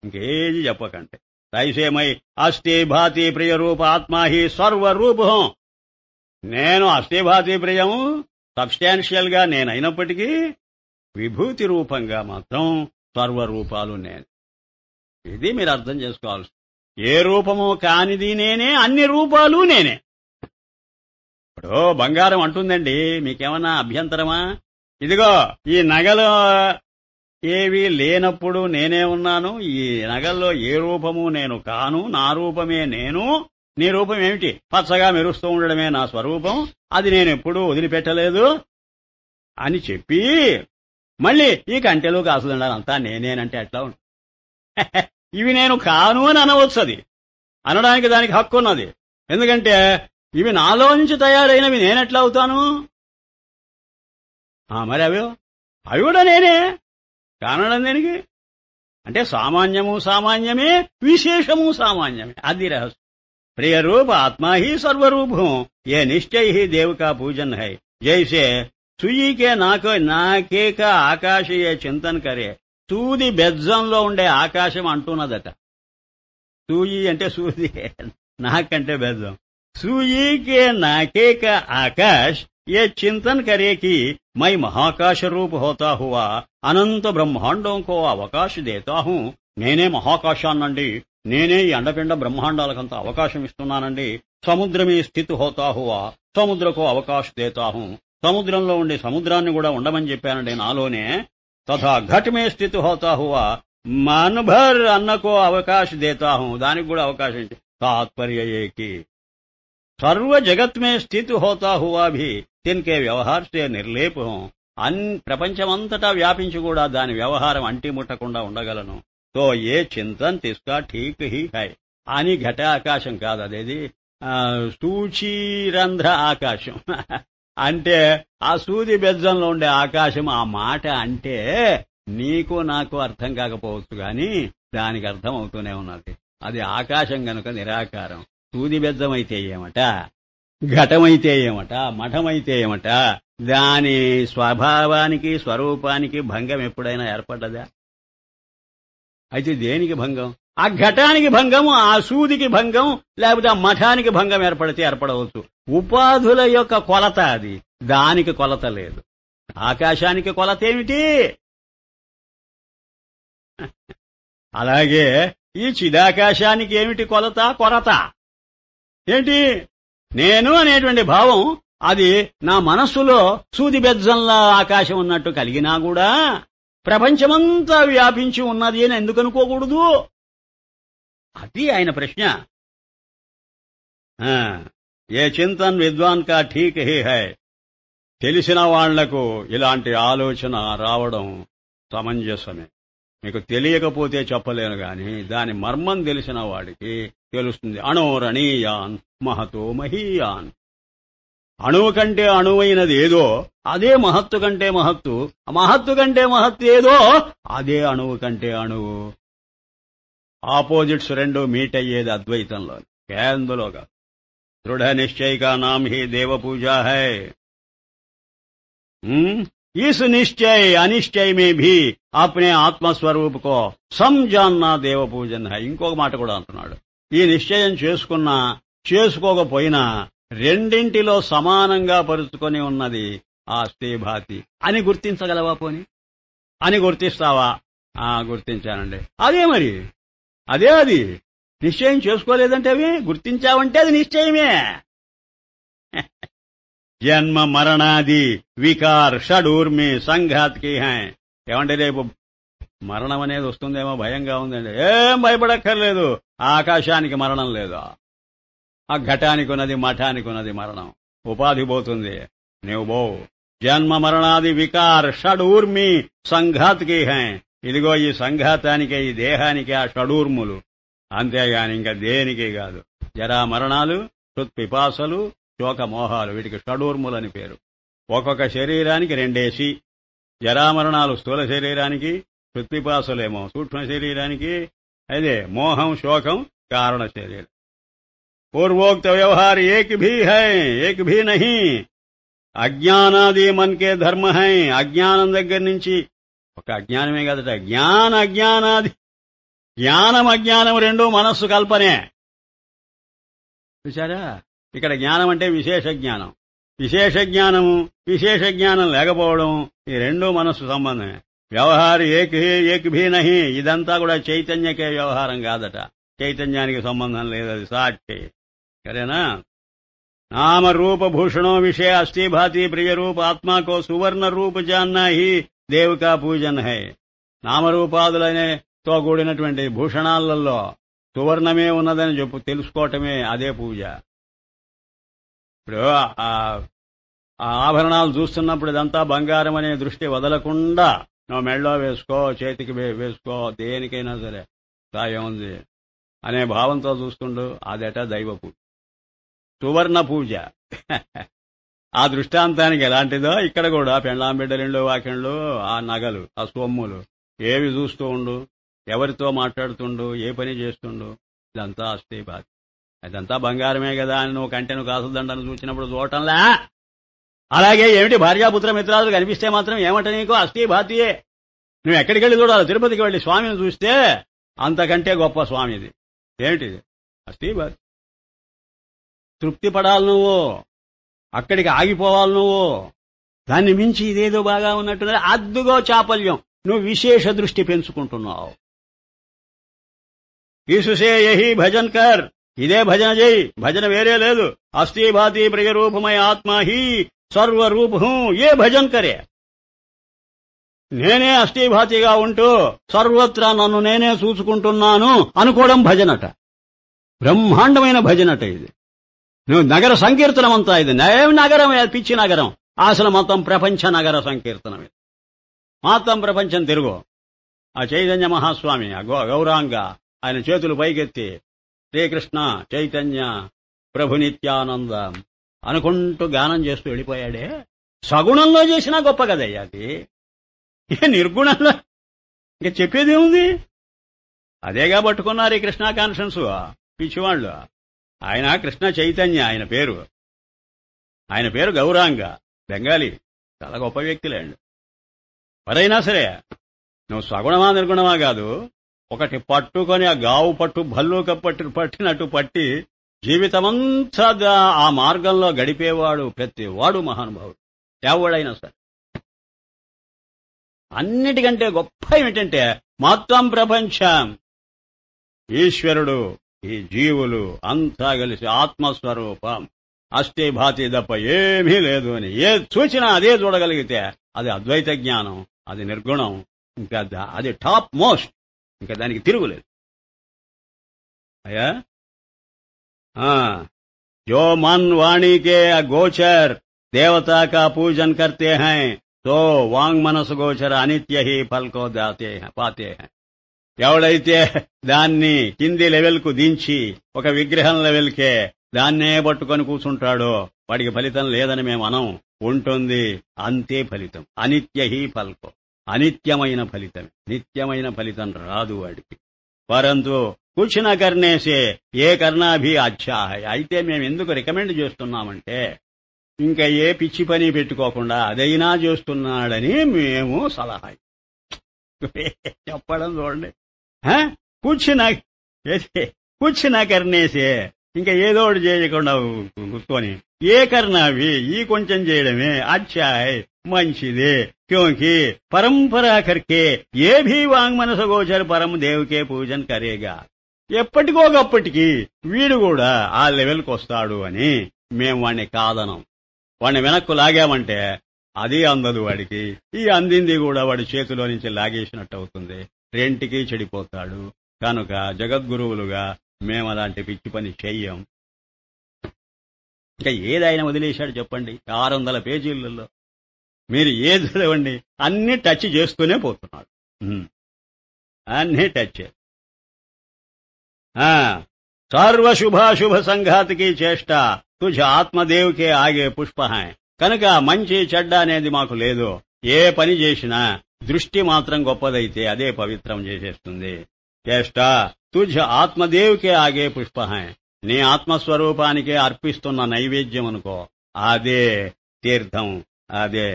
ఇంకేది చెప్పకంటే. తైసేమై అస్థి భాతి ప్రియ రూప ఆత్మా హి సర్వరూపం. నేను అస్థి భాతి ప్రియము సబ్స్టాన్షియల్ గా నేనైనప్పటికీ విభూతి రూపంగా మాత్రం సర్వరూపాలు నేను. ఇది మీరు అర్థం చేసుకోవాల్సి. ఏ రూపమో కానిది నేనే, అన్ని రూపాలు నేనే. ఇప్పుడు బంగారం అంటుందండి, మీకేమన్నా అభ్యంతరమా? ఇదిగో ఈ నగలు ఏవి లేనప్పుడు నేనే ఉన్నాను, ఈ నగల్లో ఏ రూపము నేను కాను, నా రూపమే నేను, నీ రూపం ఏమిటి? పచ్చగా మెరుస్తూ ఉండడమే నా స్వరూపం, అది నేనెప్పుడూ వదిలిపెట్టలేదు అని చెప్పి మళ్ళీ ఈ కంటెలు కాసులుండాలి అంతా నేనేనంటే ఎట్లా ఉంటుంది? ఇవి నేను కాను అని అనవచ్చు. అది అనడానికి దానికి హక్కు ఉన్నది. ఎందుకంటే ఇవి నాలో నుంచి తయారైనవి నేనెట్లా అవుతాను? మరి అవి కూడా నేనే కానడం దేనికి? అంటే సామాన్యము సామాన్యమే, విశేషము సామాన్యమే. అది రహస్యం. प्रिय रूप आत्मा ही सर्वरूप हूँ, ये निश्चय ही देव का पूजन है. जैसे सुई के नाके का आकाश ये చింతన करे. సూది బెజ్జంలో ఉండే ఆకాశం అంటున్నదట. సూయి అంటే సూది, నాకంటే బెజ్జం. సూయి के नाके का आकाश ये चिंतन करे कि मैं महाकाश रूप होता हुआ अनंत ब्रह्मांडों को అవకాశ देता हूँ. నేనే మహాకాశాన్నండి, నేనే ఈ అండపిండ బ్రహ్మాండాలకంత అవకాశం ఇస్తున్నానండి. సముద్రమే స్థితి హోతా హువా సముద్రకు అవకాశ దేతాహు, సముద్రంలో ఉండే సముద్రాన్ని కూడా ఉండమని చెప్పానండి నాలోనే. తథా ఘట్ మే స్థితి హోతా హువా మనభర్ అన్నకో అవకాశ దేతాహు, దానికి కూడా అవకాశం ఇచ్చి. తాత్పర్య ఏకి సర్వ జగత్ మే స్థితి హోతా హువా భీ తిన్కే వ్యవహార్ సే నిర్లేప్ హూ. ప్రపంచమంతటా వ్యాపించి కూడా దాని వ్యవహారం అంటి ముట్టకుండా ఉండగలను. तो ये चिंतन तिसका ठीक ही है అని ఘట ఆకాశం కాదు, అదేది సూచీరంధ్ర ఆకాశం. అంటే ఆ సూది బెజ్జంలో ఉండే ఆకాశం. ఆ మాట అంటే నీకు నాకు అర్థం కాకపోవచ్చు గాని దానికి అర్థం అవుతూనే ఉన్నది. అది ఆకాశం గనుక నిరాకారం. సూది బెజ్జమైతే ఏమట, ఘటమైతే ఏమట, మఠమైతే ఏమట, దాని స్వభావానికి స్వరూపానికి భంగం ఎప్పుడైనా ఏర్పడ్డదా? అయితే దేనికి భంగం? ఆ ఘటానికి భంగం, ఆ సూదికి భంగం, లేకపోతే ఆ మఠానికి భంగం ఏర్పడితే ఏర్పడవచ్చు. ఉపాధుల యొక్క కొలత అది, దానికి కొలత లేదు. ఆకాశానికి కొలత ఏమిటి? అలాగే ఈ చిదాకాశానికి ఏమిటి కొలత? కొరత ఏంటి? నేను అనేటువంటి భావం అది నా మనస్సులో సూది బెజ్జంలా ఆకాశం ఉన్నట్టు కలిగినా కూడా ప్రపంచమంతా వ్యాపించి ఉన్నది అని ఎందుకు అనుకోకూడదు? అది ఆయన ప్రశ్న. ఏ చింతన్ విద్వాన్ కా ఠీక్ హీ హై. తెలిసిన వాళ్లకు ఇలాంటి ఆలోచన రావడం సమంజసమే. మీకు తెలియకపోతే చెప్పలేను గాని దాని మర్మం తెలిసిన వాడికి తెలుస్తుంది. అణోరణీయాన్ మహతో మహీయాన్. అణువు కంటే అణువైనది ఏదో అదే మహత్తు కంటే మహత్తు, మహత్తు కంటే మహత్తు ఏదో అదే అణువు కంటే అణువు. ఆపోజిట్స్ రెండు మీట్ అయ్యేది అద్వైతంలో, కేందులోగా. దృఢ నిశ్చయ కా నామ్ హీ దేవ పూజా హై. इस निश्चय अनिश्चय में भी अपने ఆత్మస్వరూప్ కో సంజాన్నా దేవ పూజన్ హై. ఇంకొక మాట కూడా అంటున్నాడు. ఈ నిశ్చయం చేసుకున్నా చేసుకోకపోయినా రెండింటిలో సమానంగా పరుచుకొని ఉన్నది ఆస్తి భాతి అని గుర్తించగలవా? పోని అని గుర్తిస్తావా? గుర్తించానండి. అదే మరి, అదే అది. నిశ్చయం చేసుకోలేదంటే అవి గుర్తించావంటే అది నిశ్చయమే. జన్మ మరణాది వికార్ షడూర్మి సంఘాత్కి హై. ఏమంటే రేపు మరణం అనేది వస్తుందేమో భయంగా ఉందండి. ఏం భయపడక్కర్లేదు. ఆకాశానికి మరణం లేదు, ఆ ఘటానికి ఉన్నది, మఠానికి ఉన్నది మరణం. ఉపాధి పోతుంది, నీవు పోవు. జన్మ మరణాది వికార్ షడూర్మి సంఘాత్కి హై. ఇదిగో ఈ సంఘాతానికే, ఈ దేహానికి ఆ షడూర్ములు, అంతేగాని ఇంకా దేనికి కాదు. జరా మరణాలు, హృత్పిపాసలు, శోకమోహాలు, వీటికి షడూర్ములని పేరు. ఒక్కొక్క శరీరానికి రెండేసి. జరామరణాలు స్థూల శరీరానికి, హృత్పిపాసలేమో సూక్ష్మ శరీరానికి, అదే మోహం శోకం కారణ శరీరం. పూర్వోక్త వ్యవహార ఏక్ భీ హై, ఏక్ భీ నహీ. అజ్ఞానాది మన్కే ధర్మ హై. అజ్ఞానం దగ్గర నుంచి, ఒక అజ్ఞానమే కదట, అజ్ఞానాది, జ్ఞానం అజ్ఞానం రెండూ మనస్సు కల్పనే. చూశారా? ఇక్కడ జ్ఞానం అంటే విశేష జ్ఞానం, విశేష జ్ఞానము, విశేష జ్ఞానం లేకపోవడం, ఈ రెండూ మనస్సు సంబంధమే. వ్యవహార ఏక్ భీ నహీ. ఇదంతా కూడా చైతన్యకే వ్యవహారం కాదట, చైతన్యానికి సంబంధం లేదు, అది సాక్షి. సరేనా? नाम रूप भूषणों विषय अस्थि भाति प्रिय रूप आत्मा को सुवर्ण रूप जानना ही देव का पूजन है. నామరూపాదులతో కూడినటువంటి భూషణాలలో సువర్ణమే ఉన్నదని తెలుసుకోవటమే అదే పూజ. ఇప్పుడు ఆ ఆభరణాలు చూస్తున్నప్పుడు ఇదంతా బంగారం అనే దృష్టి వదలకుండా నువ్వు మెళ్ళో వేసుకో, చేతికి వేసుకో, దేనికైనా సరే సాయం ఉంది అనే భావంతో చూస్తుండు. అదేట దైవ పూజ, సువర్ణ పూజ. ఆ దృష్టాంతానికి ఎలాంటిదో ఇక్కడ కూడా పెండ్లాం బిడ్డలిండ్లు వాకిండ్లు, ఆ నగలు, ఆ సొమ్ములు ఏవి చూస్తూ ఉండు, ఎవరితో మాట్లాడుతుండు, ఏ పని చేస్తుండు, ఇదంతా అస్థి బాధ. ఇదంతా బంగారమే కదా అని నువ్వు కంటెను కాసుదండను చూసినప్పుడు చూడటంలా. అలాగే ఏమిటి భార్యాపుత్ర మిత్రాలు కనిపిస్తే మాత్రం ఏమంట నీకు అస్థి భాతియే. నువ్వు ఎక్కడికి వెళ్ళి చూడాలి, తిరుపతికి వెళ్లి స్వామిని చూస్తే అంతకంటే గొప్ప స్వామిది. ఏమిటిది? అస్థి భాతి. తృప్తి పడాలి నువ్వు, అక్కడికి ఆగిపోవాలి నువ్వు. దాన్ని మించి ఇదేదో బాగా ఉన్నట్టున్నది, అద్దుగో చాపల్యం. నువ్వు విశేష దృష్టి పెంచుకుంటున్నావు. ఈసుసే యహి భజన్ కర్, ఇదే భజన చేయి, భజన వేరే లేదు. అస్థి భాతి ప్రియ రూపమయ ఆత్మా హి సర్వరూప్ హూ, ఏ భజన్ కరే. నేనే అస్థిభాతిగా ఉంటూ సర్వత్రా నన్ను నేనే చూసుకుంటున్నాను అనుకోవడం భజనట. బ్రహ్మాండమైన భజనట ఇది. నువ్వు నగర సంకీర్తనం అంతా ఇది. ఏం నగరం? పిచ్చి నగరం. అసలు మొత్తం ప్రపంచ నగర సంకీర్తనం ఇది. మొత్తం ప్రపంచం తిరుగు. ఆ చైతన్య మహాస్వామి, ఆ గౌరాంగ, ఆయన చేతులు పైకెత్తి శ్రీకృష్ణ చైతన్య ప్రభు నిత్యానందం అనుకుంటూ గానం చేస్తూ వెళ్ళిపోయాడే. సగుణంలో చేసినా గొప్ప కదయ్యా అది. నిర్గుణంలో ఇంక చెప్పేదేముంది? అదేగా పట్టుకున్నారు ఈ కృష్ణ కాన్షన్స్ పిచ్చివాళ్ళు. ఆయన కృష్ణ చైతన్య, ఆయన పేరు గౌరాంగ, బెంగాలీ, చాలా గొప్ప వ్యక్తులేండి. ఎవరైనా సరే నువ్వు సగుణమా నిర్గుణమా కాదు, ఒకటి పట్టుకొని ఆ గావు పట్టు భల్లూక పట్టినట్టు పట్టి జీవితమంతా ఆ మార్గంలో గడిపేవాడు ప్రతివాడు మహానుభావుడు, ఎవడైనా సరే. అన్నిటికంటే గొప్ప ఏమిటంటే మొత్తం ప్రపంచం ఈశ్వరుడు, ఈ జీవులు అంతా కలిసి ఆత్మస్వరూపం అస్థి భాతి తప్ప ఏమీ లేదు అని ఏ సూచన అదే చూడగలిగితే అది అద్వైత జ్ఞానం, అది నిర్గుణం, ఇంకా అది టాప్ మోస్ట్, ఇంకా దానికి తిరుగులేదు. అయ్యా जो मन वाणी के गोचर देवता का पूजन करते हैं तो वांग मनस गोचर अनित्य ही फल को पाते हैं. ఎవడైతే దాన్ని కింది లెవెల్ కు దించి ఒక విగ్రహం లెవెల్కే దాన్నే పట్టుకొని కూర్చుంటాడో వాడికి ఫలితం లేదని మేము అనం. ఉంటుంది, అంతే ఫలితం. అనిత్య హీ ఫల్కో, అనిత్యమైన ఫలితం, నిత్యమైన ఫలితం రాదు వాడికి. పరంతు కుచ్ న కర్నే సే ఏ కర్నా భీ అచ్చా హై. అయితే మేము ఎందుకు రికమెండ్ చేస్తున్నామంటే ఇంకా ఏ పిచ్చి పని పెట్టుకోకుండా అదైనా చేస్తున్నాడని మేము సలహా చెప్పడం చూడండి. కుచ్ న కర్నే సే, ఇంకా ఏదో ఒకటి చేయకుండా కూర్చొని ఏ కర్నాభి, ఈ కొంచెం చేయడమే అచ్చా హై, మంచిదే. క్యోంకి పరంపరా కర్కే ఏ భీ వాంగ్ మనస గోచర్ పరం దేవుకే పూజన్ కరేగా. ఎప్పటికోగప్పటికీ వీడు కూడా ఆ లెవెల్కి వస్తాడు అని మేము వాడిని కాదనం. వాడిని వెనక్కు లాగామంటే అది అందదు వాడికి, ఈ అందింది కూడా వాడి చేతిలో నుంచి లాగేసినట్టు అవుతుంది. రెంటికి చెడిపోతాడు. కనుక జగద్గురువులుగా మేము అలాంటి పిచ్చి పని చెయ్యం. ఇంకా ఏదైనా వదిలేశాడు చెప్పండి? 600 పేజీలలో మీరు ఏది చదవండి, అన్ని టచ్ చేస్తూనే పోతున్నాడు. అన్ని టచ్. సర్వశుభాశుభ సంఘాతికి చేష్ట తుజ ఆత్మదేవుకే ఆగే పుష్పహాయ్. కనుక మంచి చెడ్డ అనేది మాకు లేదు. ఏ పని చేసినా దృష్టి మాత్రం గొప్పదైతే అదే పవిత్రం చేసేస్తుంది. చేష్ట తుజ ఆత్మదేవుకే ఆగే పుష్పహాయ్. నీ ఆత్మస్వరూపానికే అర్పిస్తున్న నైవేద్యం అనుకో, అదే తీర్థం, అదే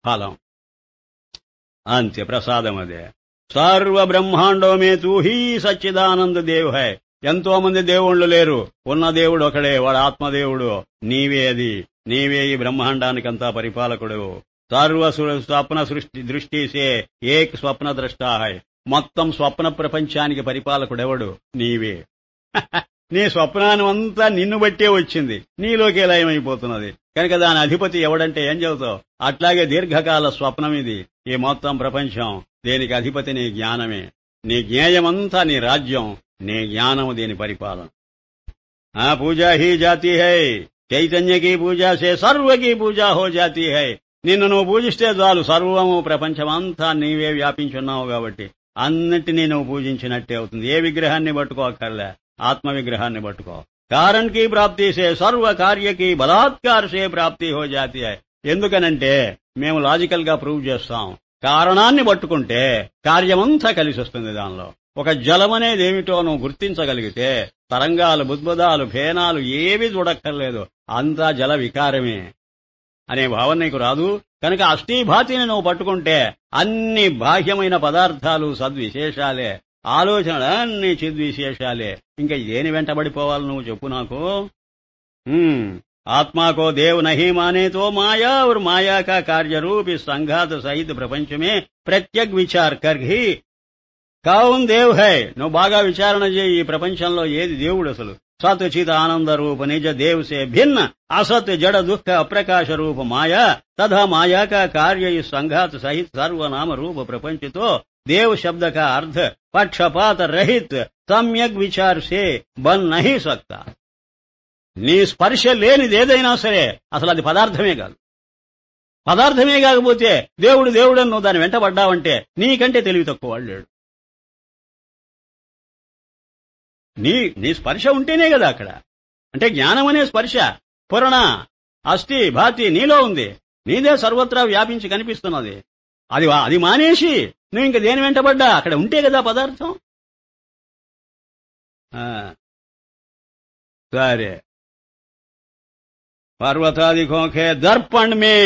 ఫలం, అంతే ప్రసాదం. అదే సర్వ బ్రహ్మాండో మే తూ హీ సచ్చిదానంద దేవ్ హై. ఎంతో మంది దేవుళ్ళు లేరు, ఉన్న దేవుడు ఒకడే, వాడు ఆత్మదేవుడు. నీవే అది, నీవే ఈ బ్రహ్మాండానికంతా పరిపాలకుడు. సర్వ స్వప్న సృష్టి దృష్టిసే ఏక్ స్వప్న ద్రష్టా హై. మొత్తం స్వప్న ప్రపంచానికి పరిపాలకుడెవడు? నీవే. నీ స్వప్నాన్ని అంతా నిన్ను బట్టే వచ్చింది, నీలోకే లయమైపోతున్నది. కనుక దాని అధిపతి ఎవడంటే ఏం చెబుతావు? అట్లాగే దీర్ఘకాల స్వప్నం ఇది. ఈ మొత్తం ప్రపంచం దేనికి అధిపతి నీ జ్ఞానమే. నీ జ్ఞేయమంతా నీ రాజ్యం, నీ జ్ఞానము దీని పరిపాలన. పూజా హీ జాతి హై, చైతన్యకి పూజా సే సర్వకి పూజా హో జాతి హై. నిన్ను నువ్వు పూజిస్తే చాలు, సర్వము ప్రపంచమంతా నీవే వ్యాపించున్నావు కాబట్టి అన్నిటినీ నువ్వు పూజించినట్టే అవుతుంది. ఏ విగ్రహాన్ని పట్టుకోకర్లే, ఆత్మ విగ్రహాన్ని పట్టుకో. కారణ్ కి ప్రాప్తి సే సర్వ కార్యకి బలాత్కార్ సే ప్రాప్తి హో జాతి హై. ఎందుకనంటే మేము లాజికల్ గా ప్రూవ్ చేస్తాం. కారణాన్ని పట్టుకుంటే కార్యమంతా కలిసి వస్తుంది. దానిలో ఒక జలం అనేది ఏమిటో నువ్వు గుర్తించగలిగితే తరంగాలు, బుద్బుదాలు, ఫేనాలు ఏవి చూడక్కర్లేదు, అంతా జల వికారమే అనే భావన నీకు రాదు. కనుక అష్టీభాతిని నువ్వు పట్టుకుంటే అన్ని బాహ్యమైన పదార్థాలు సద్విశేషాలే, ఆలోచనలు అన్ని చిద్విశేషాలే. ఇంకా దేని వెంటబడిపోవాలి నువ్వు చెప్పు నాకు? ఆత్మాకో దేవ్ నహి మానేతో మాయా और మాయా కా కార్యరూप इस సంఘాత సహిత ప్రపంచమే ప్రత్యక్ విచార్ కర్హి కౌన్ దేవ్ హై. నువ్వు బాగా విచారణ చేయి, ఈ ప్రపంచంలో ఏది దేవుడు అసలు? సత్ చిత్ ఆనంద రూప నిజ దేవ్ సే భిన్న असत जड़ दुख अप्रकाश रूप माया तथा माया का कार्य इस संघात सहित सर्वनाम रूप प्रपंच तो देव शब्द का अर्थ पक्षपात रहित सम्यक विचार से बन नहीं सकता. నీ స్పర్శ లేనిదేదైనా సరే అసలు అది పదార్థమే కాదు. పదార్థమే కాకపోతే దేవుడు దేవుడని నువ్వు దాన్ని వెంటబడ్డావంటే నీకంటే తెలివి తక్కువ వాడు లేడు. నీ స్పర్శ ఉంటేనే కదా అక్కడ. అంటే జ్ఞానం అనే స్పర్శ పూర్ణ అస్థి భాతి నీలో ఉంది, నీదే సర్వత్రా వ్యాపించి కనిపిస్తున్నది. అది మానేసి నువ్వు ఇంక దేని వెంటబడ్డా అక్కడ ఉంటే కదా పదార్థం. సరే, పర్వతాదికోకే దర్పణ్ మే.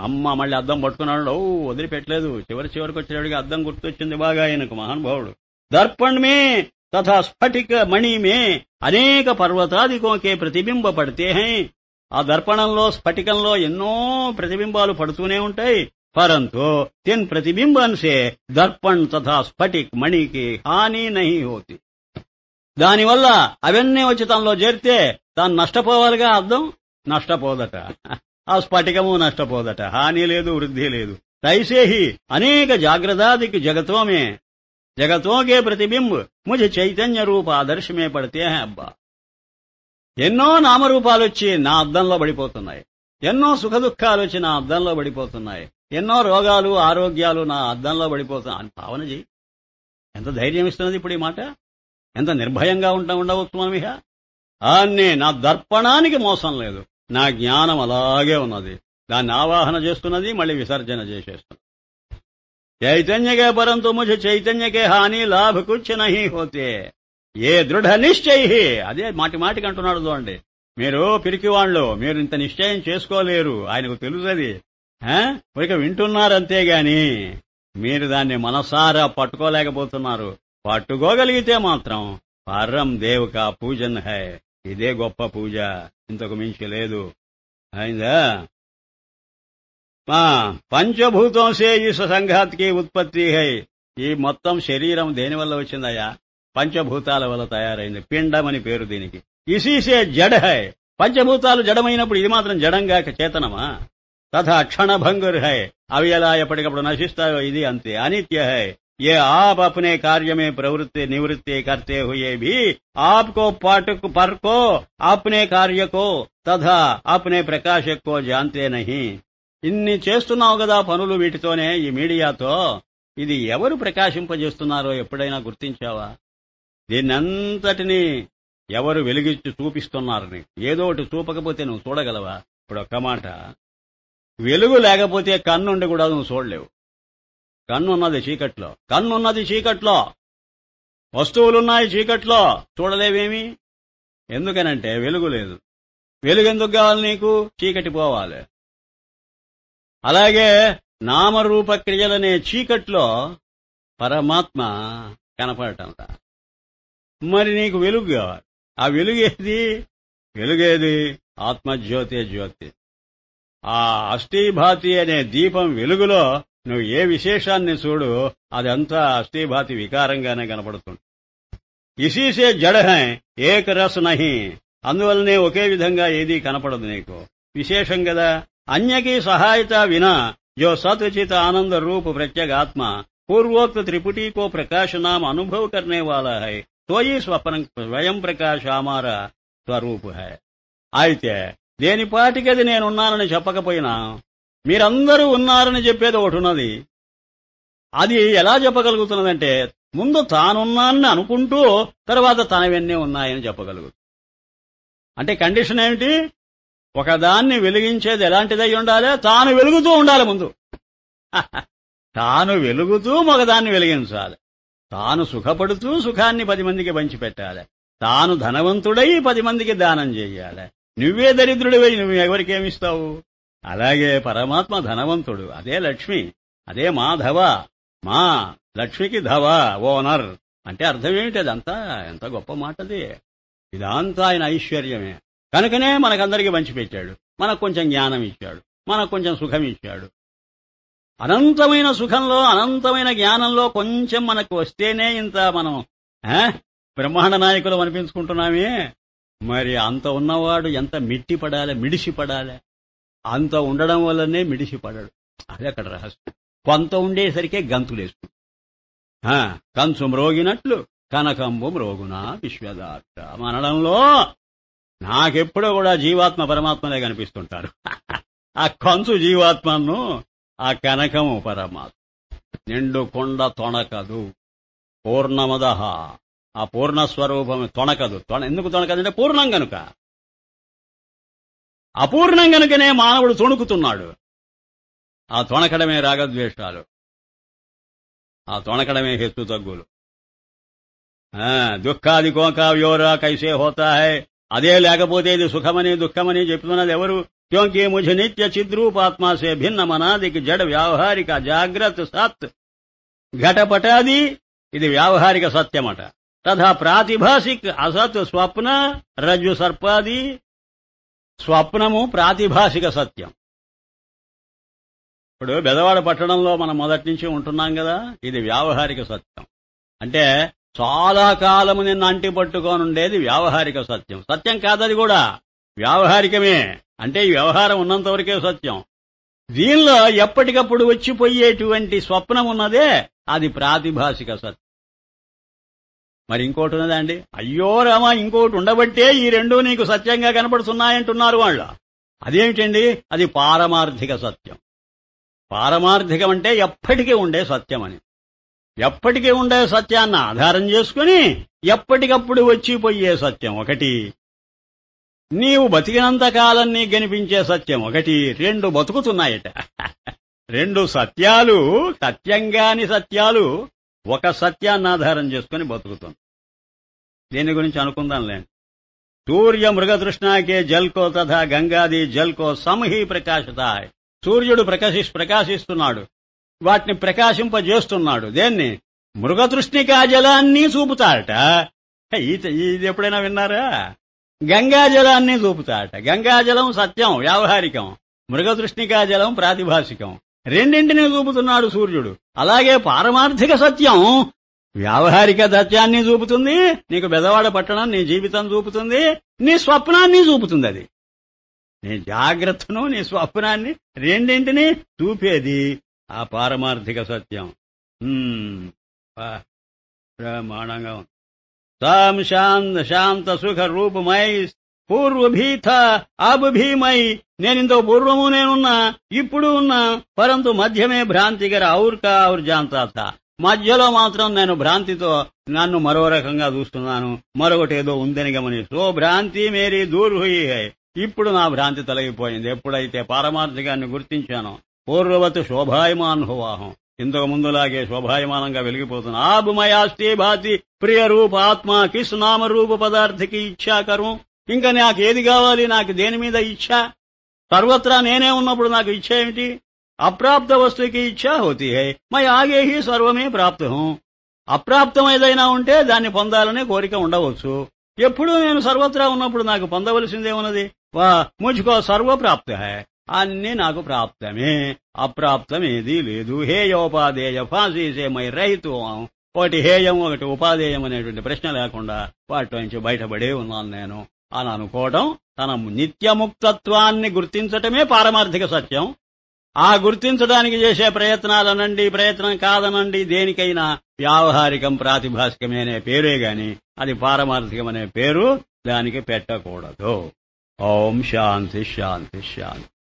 అమ్మ మళ్ళీ అద్దం పట్టుకున్నాడు, వదిలిపెట్టలేదు. చివరికి వచ్చేవాడికి అద్దం గుర్తొచ్చింది బాగా ఆయనకు, మహానుభావుడు. దర్పణ్ మే తథా స్ఫటిక మణి మే అనేక పర్వతాదికోకే ప్రతిబింబ పడితే హై. ఆ దర్పణంలో స్ఫటికంలో ఎన్నో ప్రతిబింబాలు పడుతూనే ఉంటాయి. పరంతో తిన్ ప్రతిబింబన్ సే దర్పణ్ తథా స్ఫటిక్ మణికి హాని నహి హోతి. దానివల్ల అవన్నీ వచ్చి తనలో చేరితే తాను నష్టపోవాలిగా. అద్దం నష్టపోదట, ఆ స్ఫటికము నష్టపోదట, హాని లేదు, వృద్ధి లేదు. తైసేహి అనేక జాగ్రత్తాదికి జగతోకే ప్రతిబింబ్ ముझे చైతన్య రూప ఆదర్శ మే పడితే హై. అబ్బా, ఎన్నో నామరూపాలు వచ్చి నా అద్దంలో పడిపోతున్నాయి, ఎన్నో సుఖదుఖాలు వచ్చి నా అద్దంలో పడిపోతున్నాయి, ఎన్నో రోగాలు ఆరోగ్యాలు నా అద్దంలో పడిపోతున్నాయి అని భావన చేయి. ఎంత ధైర్యం ఇస్తున్నది ఇప్పుడు ఈ మాట! ఎంత నిర్భయంగా ఉండవచ్చు మనం. ఇహ అన్నీ నా దర్పణానికి మోసం లేదు, నా జ్ఞానం అలాగే ఉన్నది, దాన్ని ఆవాహన చేస్తున్నది, మళ్ళీ విసర్జన చేసేస్తున్నది. చైతన్యకే పరంతు ముझे చైతన్యకే హాని లాభ కుచ్ నహీ హోతే ఏ దృఢ నిశ్చయి. అదే మాటికి అంటున్నాడు చూడండి. మీరు పిరికివాళ్ళు, మీరు ఇంత నిశ్చయం చేసుకోలేరు, ఆయనకు తెలుసది. ఇక వింటున్నారంతేగాని మీరు దాన్ని మనసారా పట్టుకోలేకపోతున్నారు. పట్టుకోగలిగితే మాత్రం పరం దేవ్ కా పూజన్ హై. ఇదే గొప్ప పూజ, ఇంతకు మించి లేదు. అయిందా? పంచభూతం సే ఈ సంఘాత్కి ఉత్పత్తి హై. ఈ మొత్తం శరీరం దేనివల్ల వచ్చిందయ్యా? పంచభూతాల వల్ల తయారైంది. పిండం అని పేరు దీనికి. ఇసీసే జడ హై. పంచభూతాలు జడమైనప్పుడు ఇది మాత్రం జడంగా చేతనమా? తథా క్షణభంగుర్ హై. అవి ఎలా ఎప్పటికప్పుడు నశిస్తాయో ఇది అంతే. అనిత్య హై. ये आप अपने कार्य में प्रवृत्ति निवृत्ति करते हुए भी आपको पर को अपने कार्य को तथा अपने प्रकाशक को जानते नहीं. ఇన్ని చేస్తున్నావు కదా పనులు, వీటితోనే ఈ మీడియాతో. ఇది ఎవరు ప్రకాశింపజేస్తున్నారో ఎప్పుడైనా గుర్తించావా? దీన్నంతటినీ ఎవరు వెలిగించి చూపిస్తున్నారు నీకు? ఏదో ఒకటి చూపకపోతే నువ్వు చూడగలవా? ఇప్పుడు ఒక్క మాట, వెలుగు లేకపోతే కన్నుండి కూడా నువ్వు చూడలేవు. కన్నున్నది చీకట్లో, వస్తువులున్నాయి చీకట్లో, చూడలేవేమి. ఎందుకనంటే వెలుగు లేదు. వెలుగెందుకు కావాలి నీకు? చీకటి పోవాలి. అలాగే నామరూప క్రియలనే చీకట్లో పరమాత్మ కనపడటంట. మరి నీకు వెలుగు కావాలి. ఆ వెలుగేది ఆత్మజ్యోతే జ్యోతి. ఆ అష్టీభాతి అనే దీపం వెలుగులో నువ్వు ఏ విశేషాన్ని చూడు, అదంతా అష్టీభాతి వికారంగానే కనపడుతుంది. ఇసీసే జడ హై ఏక రస్ నహి. అందువల్లనే ఒకే విధంగా ఏదీ కనపడదు నీకు. విశేషం కదా. అన్యకి సహాయత వినా जो सतचित आनंद रूप प्रत्यग आत्मा पूर्वोक्त त्रिपुटी को प्रकाश नाम अनुभव करने वाला है, तो ही స్వయం ప్రకాశ हमारा స్వరూప్ है. అయితే దేనిపాటికది నేనున్నానని చెప్పకపోయినా మీరందరూ ఉన్నారని చెప్పేది ఒకటి ఉన్నది. అది ఎలా చెప్పగలుగుతున్నదంటే ముందు తానున్నానని అనుకుంటూ తర్వాత తనవన్నీ ఉన్నాయని చెప్పగలుగుతుంది. అంటే కండిషన్ ఏమిటి? ఒకదాన్ని వెలిగించేది ఎలాంటిదై ఉండాలి? తాను వెలుగుతూ ఉండాలి ముందు. తాను వెలుగుతూ మగదాన్ని వెలిగించాలి. తాను సుఖపడుతూ సుఖాన్ని 10 మందికి పంచిపెట్టాలి. తాను ధనవంతుడై 10 మందికి దానం చెయ్యాలి. నువ్వే దరిద్రుడివై నువ్వు ఎవరికేమిస్తావు? అలాగే పరమాత్మ ధనవంతుడు. అదే లక్ష్మి, అదే మాధవ. మా లక్ష్మికి ధవ ఓనర్ అంటే అర్థం ఏమిటి? అదంతా ఎంత గొప్ప మాటది. ఇదంతా ఆయన ఐశ్వర్యమే. కనుకనే మనకందరికీ పంచిపెట్టాడు. మనకు కొంచెం జ్ఞానం ఇచ్చాడు, మనకు కొంచెం సుఖం ఇచ్చాడు. అనంతమైన సుఖంలో అనంతమైన జ్ఞానంలో కొంచెం మనకు వస్తేనే ఇంత మనం బ్రహ్మాండ నాయకులు అనిపించుకుంటున్నామే. మరి అంత ఉన్నవాడు ఎంత మిడిసి పడాలి. అంత ఉండడం వల్లనే మిడిసి పడాడు. అదే అక్కడ రహస్యం. కొంత ఉండేసరికే గంతులేస్తు. కంచు మ్రోగినట్లు కనకంబు మ్రోగునా విశ్వదాత్ర మనడంలో నాకెప్పుడూ కూడా జీవాత్మ పరమాత్మనే కనిపిస్తుంటారు. ఆ కంచు జీవాత్మను, ఆ కనకము పరమాత్మ. నిండు కొండ తొణకదు పూర్ణమద. ఆ పూర్ణస్వరూపం తొణకదు. ఎందుకు తొణకదంటే పూర్ణం గనుక. అపూర్ణం గనుకనే మానవుడు తొణుకుతున్నాడు. ఆ తొణకడమే రాగద్వేషాలు, ఆ తొణకడమే హెత్తు తగ్గులు. దుఃఖాది కోకా వ్యోరా కైసే హోతా హై. అదే లేకపోతే ఇది సుఖమని దుఃఖమని చెప్తున్నది ఎవరు? క్యోంకి ముझे నిత్య చిద్రూపాత్మా సే భిన్న మనాదికి జడ వ్యావహారిక జాగ్రత్త సత్ ఘటపటాది. ఇది వ్యావహారిక సత్యమట. తథా ప్రాతిభాసిక్ అసత్ స్వప్న రజ్జు సర్పాది. స్వప్నము ప్రాతిభాసిక సత్యం. ఇప్పుడు బెదవాడ పట్టణంలో మనం మొదటి నుంచి ఉంటున్నాం కదా, ఇది వ్యావహారిక సత్యం. అంటే చాలా కాలము నిన్ను అంటి పట్టుకోనుండేది వ్యావహారిక సత్యం. సత్యం కాదది కూడా వ్యావహారికమే. అంటే ఈ వ్యవహారం ఉన్నంతవరకే సత్యం. దీనిలో ఎప్పటికప్పుడు వచ్చిపోయేటువంటి స్వప్నం ఉన్నదే అది ప్రాతిభాసిక సత్యం. మరి ఇంకోటి ఉన్నదా అండి? అయ్యో రామా, ఇంకోటి ఉండబట్టే ఈ రెండూ నీకు సత్యంగా కనపడుతున్నాయంటున్నారు వాళ్ళు. అదేమిటండి? అది పారమార్థిక సత్యం. పారమార్థికం అంటే ఎప్పటికీ ఉండే సత్యం అని. ఎప్పటికీ ఉండే సత్యాన్ని ఆధారం చేసుకుని ఎప్పటికప్పుడు వచ్చిపోయే సత్యం ఒకటి. నీవు బతికినంత కాలం నీకు కనిపించే సత్యం ఒకటి. రెండు బతుకుతున్నాయట. రెండు సత్యాలు, సత్యంగాని సత్యాలు ఒక సత్యాన్ని ఆధారం చేసుకుని బతుకుతుంది. దీని గురించి అనుకుందాంలేండి. సూర్య మృగతృష్ణాకే జల్కో తథా గంగాది జల్కో సంహి ప్రకాశతా. సూర్యుడు ప్రకాశిస్తున్నాడు, వాటిని ప్రకాశింపజేస్తున్నాడు. దేన్ని? మృగతృష్ణికా జలాన్ని చూపుతాడట. ఇది ఎప్పుడైనా విన్నారా? గంగాజలాన్ని చూపుతాడట. గంగాజలం సత్యం, వ్యావహారికం. మృగతృష్ణికా జలం ప్రాతిభాసికం. రెండింటినీ చూపుతున్నాడు సూర్యుడు. అలాగే పారమార్థిక సత్యం వ్యావహారిక సత్యాన్ని చూపుతుంది. నీకు బెదవాడ పట్టణం నీ జీవితం చూపుతుంది, నీ స్వప్నాన్ని చూపుతుంది. అది నీ జాగ్రత్తను నీ స్వప్నాన్ని రెండింటినీ చూపేది ఆ పారమార్థిక సత్యం. బ్రహ్మాండంగా ఉంది. తాం శాంత సుఖ రూపమై పూర్వభీత అబుభీమై. నేనింతో పూర్వము నేనున్నా, ఇప్పుడు ఉన్నా. పరంతు మధ్యమే భ్రాంతిగర ఔర్కా ఔర్ జాంతా థా. మధ్యలో మాత్రం నేను భ్రాంతితో నన్ను మరో రకంగా చూస్తున్నాను, మరొకటేదో ఉందని గమని. సో భ్రాంతి మేరీ దూర్ హుయి హై. ఇప్పుడు నా భ్రాంతి తొలగిపోయింది ఎప్పుడైతే పారమార్థికాన్ని గుర్తించానో. పూర్వవత్ శోభాయమాన్ హువాహం. ఇంతకు ముందులాగే శోభాయమానంగా వెలిగిపోతున్నా. ఆబుమయాస్తి భాతి ప్రియ రూప ఆత్మ కిస్ నామ రూప పదార్థకి ఇచ్ఛా కరు. ఇంకా నాకు ఏది కావాలి? నాకు దేని మీద ఇచ్ఛ? సర్వత్రా నేనే ఉన్నప్పుడు నాకు ఇచ్ఛ ఏమిటి? అప్రాప్త వస్తువుకి ఇచ్ఛా హోతీ హై. మై ఆగే హీ సర్వమే ప్రాప్త హూ. అప్రాప్తం ఏదైనా ఉంటే దాన్ని పొందాలనే కోరిక ఉండవచ్చు. ఎప్పుడూ నేను సర్వత్రా ఉన్నప్పుడు నాకు పొందవలసిందేమున్నది? ముజ్కో సర్వప్రాప్త హై. అన్నీ నాకు ప్రాప్తమే, అప్రాప్తం ఏదీ లేదు. హేయోపాదేయ ఫాసీసే మై రహితు. ఒకటి హేయం ఒకటి ఉపాధేయం అనేటువంటి ప్రశ్న లేకుండా వాటి నుంచి బయటపడే ఉన్నాను నేను అని అనుకోవడం, తన నిత్యముక్తత్వాన్ని గుర్తించటమే పారమార్థిక సత్యం. ఆ గుర్తించడానికి చేసే ప్రయత్నాలనండి, ప్రయత్నం కాదనండి, దేనికైనా వ్యావహారికం ప్రాతిభాసికమే అనే పేరే గాని అది పారమార్థికం అనే పేరు దానికి పెట్టకూడదు. ఓం శాంతి శాంతి శాంతి.